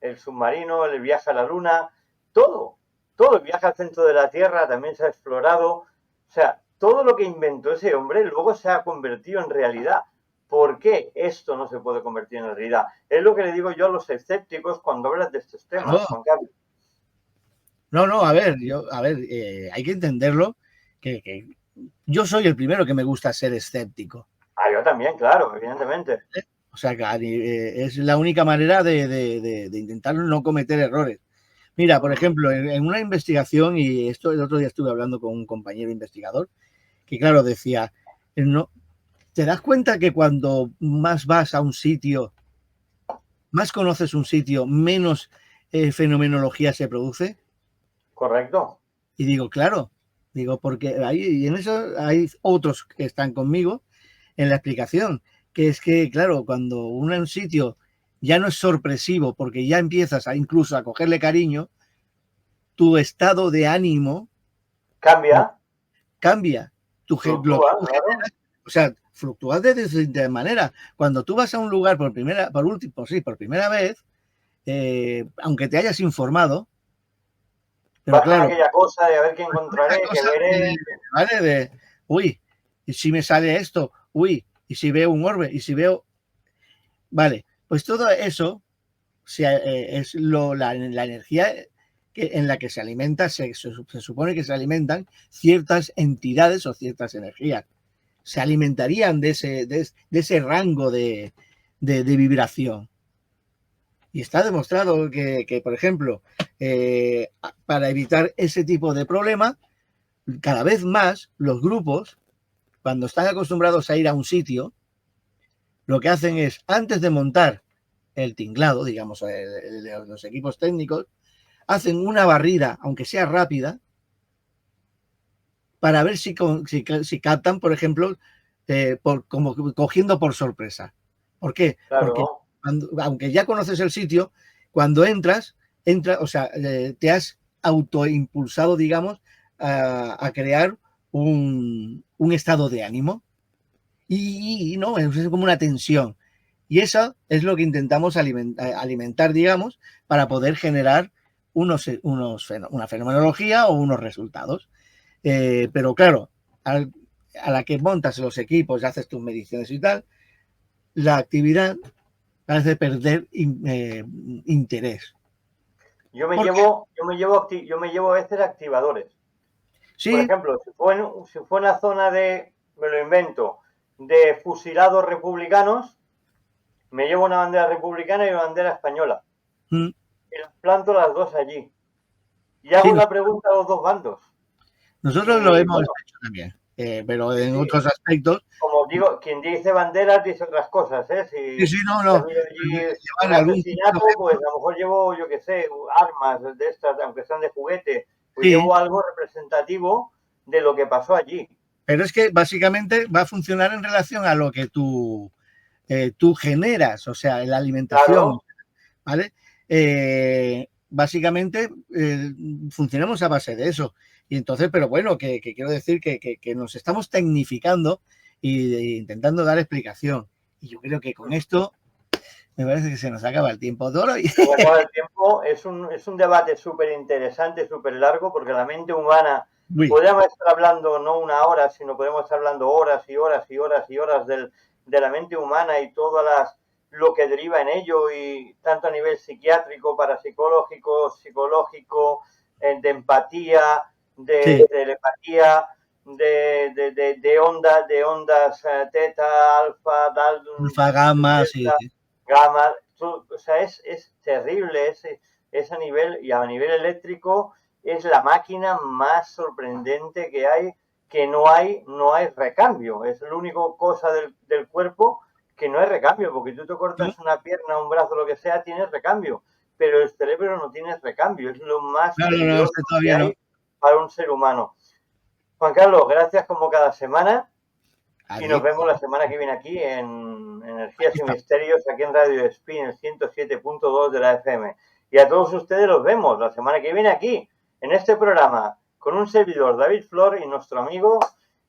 el submarino, el viaje a la luna, todo, todo, el viaje al centro de la Tierra también se ha explorado. O sea, todo lo que inventó ese hombre luego se ha convertido en realidad. ¿Por qué esto no se puede convertir en realidad? Es lo que le digo yo a los escépticos cuando hablas de estos temas, claro. Juan Carlos. No, no, a ver, hay que entenderlo, que yo soy el primero que me gusta ser escéptico. Ah, yo también, claro, evidentemente. O sea, que es la única manera de intentar no cometer errores. Mira, por ejemplo, en una investigación, y esto el otro día estuve hablando con un compañero investigador, que claro, decía, no, ¿te das cuenta que cuando más vas a un sitio, más conoces un sitio, menos fenomenología se produce? Correcto. Y digo, claro, digo, porque ahí, y en eso hay otros que están conmigo en la explicación, que es que, claro, cuando un sitio ya no es sorpresivo, porque ya empiezas a incluso a cogerle cariño, tu estado de ánimo Cambia, cambia. Lo que fluctúa, tú claro. generas, o sea, fluctúas de distintas maneras. Cuando tú vas a un lugar por último, sí, por primera vez, aunque te hayas informado, pero Vas con claro, aquella cosa de a ver qué una encontraré, qué cosa veré. ¿vale? Uy, y si me sale esto, uy, y si veo un orbe, y si veo, vale, pues todo eso es la energía en la que se alimenta, se supone que se alimentan ciertas entidades o ciertas energías. Se alimentarían de ese rango de vibración. Y está demostrado por ejemplo, para evitar ese tipo de problema, cada vez más los grupos, cuando están acostumbrados a ir a un sitio, lo que hacen es, antes de montar el tinglado, digamos, los equipos técnicos, hacen una barrida, aunque sea rápida, para ver si captan, por ejemplo, como cogiendo por sorpresa. ¿Por qué? Porque Claro, aunque ya conoces el sitio, cuando o sea, te has autoimpulsado, digamos, a crear un estado de ánimo. Y no, es como una tensión. Y eso es lo que intentamos alimentar, digamos, para poder generar una fenomenología o unos resultados. Pero claro, a la que montas los equipos y haces tus mediciones y tal, la actividad parece perder interés. Porque yo me llevo a veces activadores. Por sí, ejemplo, si fue una zona de, me lo invento, de fusilados republicanos, me llevo una bandera republicana y una bandera española. mm, Y las planto las dos allí. Y sí, hago una pregunta a los dos bandos. nosotros lo Y hemos bueno, hecho también. pero en Sí, otros aspectos. como digo, quien dice banderas dice otras cosas, ¿eh? Sí, Si sí, no, ha no. habido allí un Llevan algún tipo de asesinato, pues objeto. a lo mejor llevo, yo qué sé, armas de estas, aunque sean de juguete, pues Sí, llevo algo representativo de lo que pasó allí. pero es que básicamente va a funcionar en relación a lo que tú generas, o sea, en la alimentación, Claro, ¿vale? Básicamente funcionamos a base de eso. Y entonces, pero bueno, que quiero decir que nos estamos tecnificando e intentando dar explicación. Y yo creo que con esto me parece que se nos acaba el tiempo de oro. se me acaba el tiempo. Es un debate súper interesante, súper largo, porque la mente humana, Uy, podríamos estar hablando no una hora, sino podemos estar hablando horas y horas y horas y horas de la mente humana y todas lo que deriva en ello, y tanto a nivel psiquiátrico, parapsicológico, psicológico, de empatía, sí, de telepatía, de ondas teta, alfa, tal, alfa, gamma, sí, delta, gamma. O sea, es terrible, es a nivel, y a nivel eléctrico es la máquina más sorprendente que hay, que no hay recambio. Es la única cosa del cuerpo que no hay recambio, porque tú te sí. cortas una pierna, un brazo, lo que sea, tienes recambio, pero el cerebro no tiene recambio, es lo más No, no, no, peligroso este que todavía no. hay para un ser humano. Juan Carlos, gracias como cada semana, y nos Aquí, vemos la semana que viene aquí en aquí Energías y está. Misterios, aquí en Radio Espí, en el 107.2 de la FM. Y a todos ustedes los vemos la semana que viene aquí, en este programa, con un servidor, David Flor, y nuestro amigo,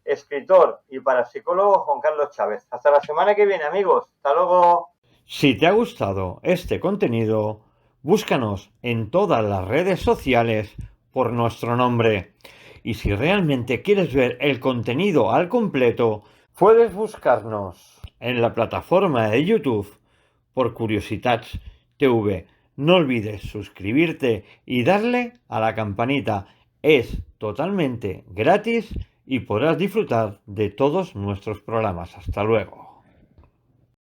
escritor y parapsicólogo, Juan Carlos Chávez. Hasta la semana que viene, amigos. Hasta luego. Si te ha gustado este contenido, búscanos en todas las redes sociales por nuestro nombre. Y si realmente quieres ver el contenido al completo, puedes buscarnos en la plataforma de YouTube por Curiositats TV. No olvides suscribirte y darle a la campanita. Es totalmente gratis y podrás disfrutar de todos nuestros programas. Hasta luego.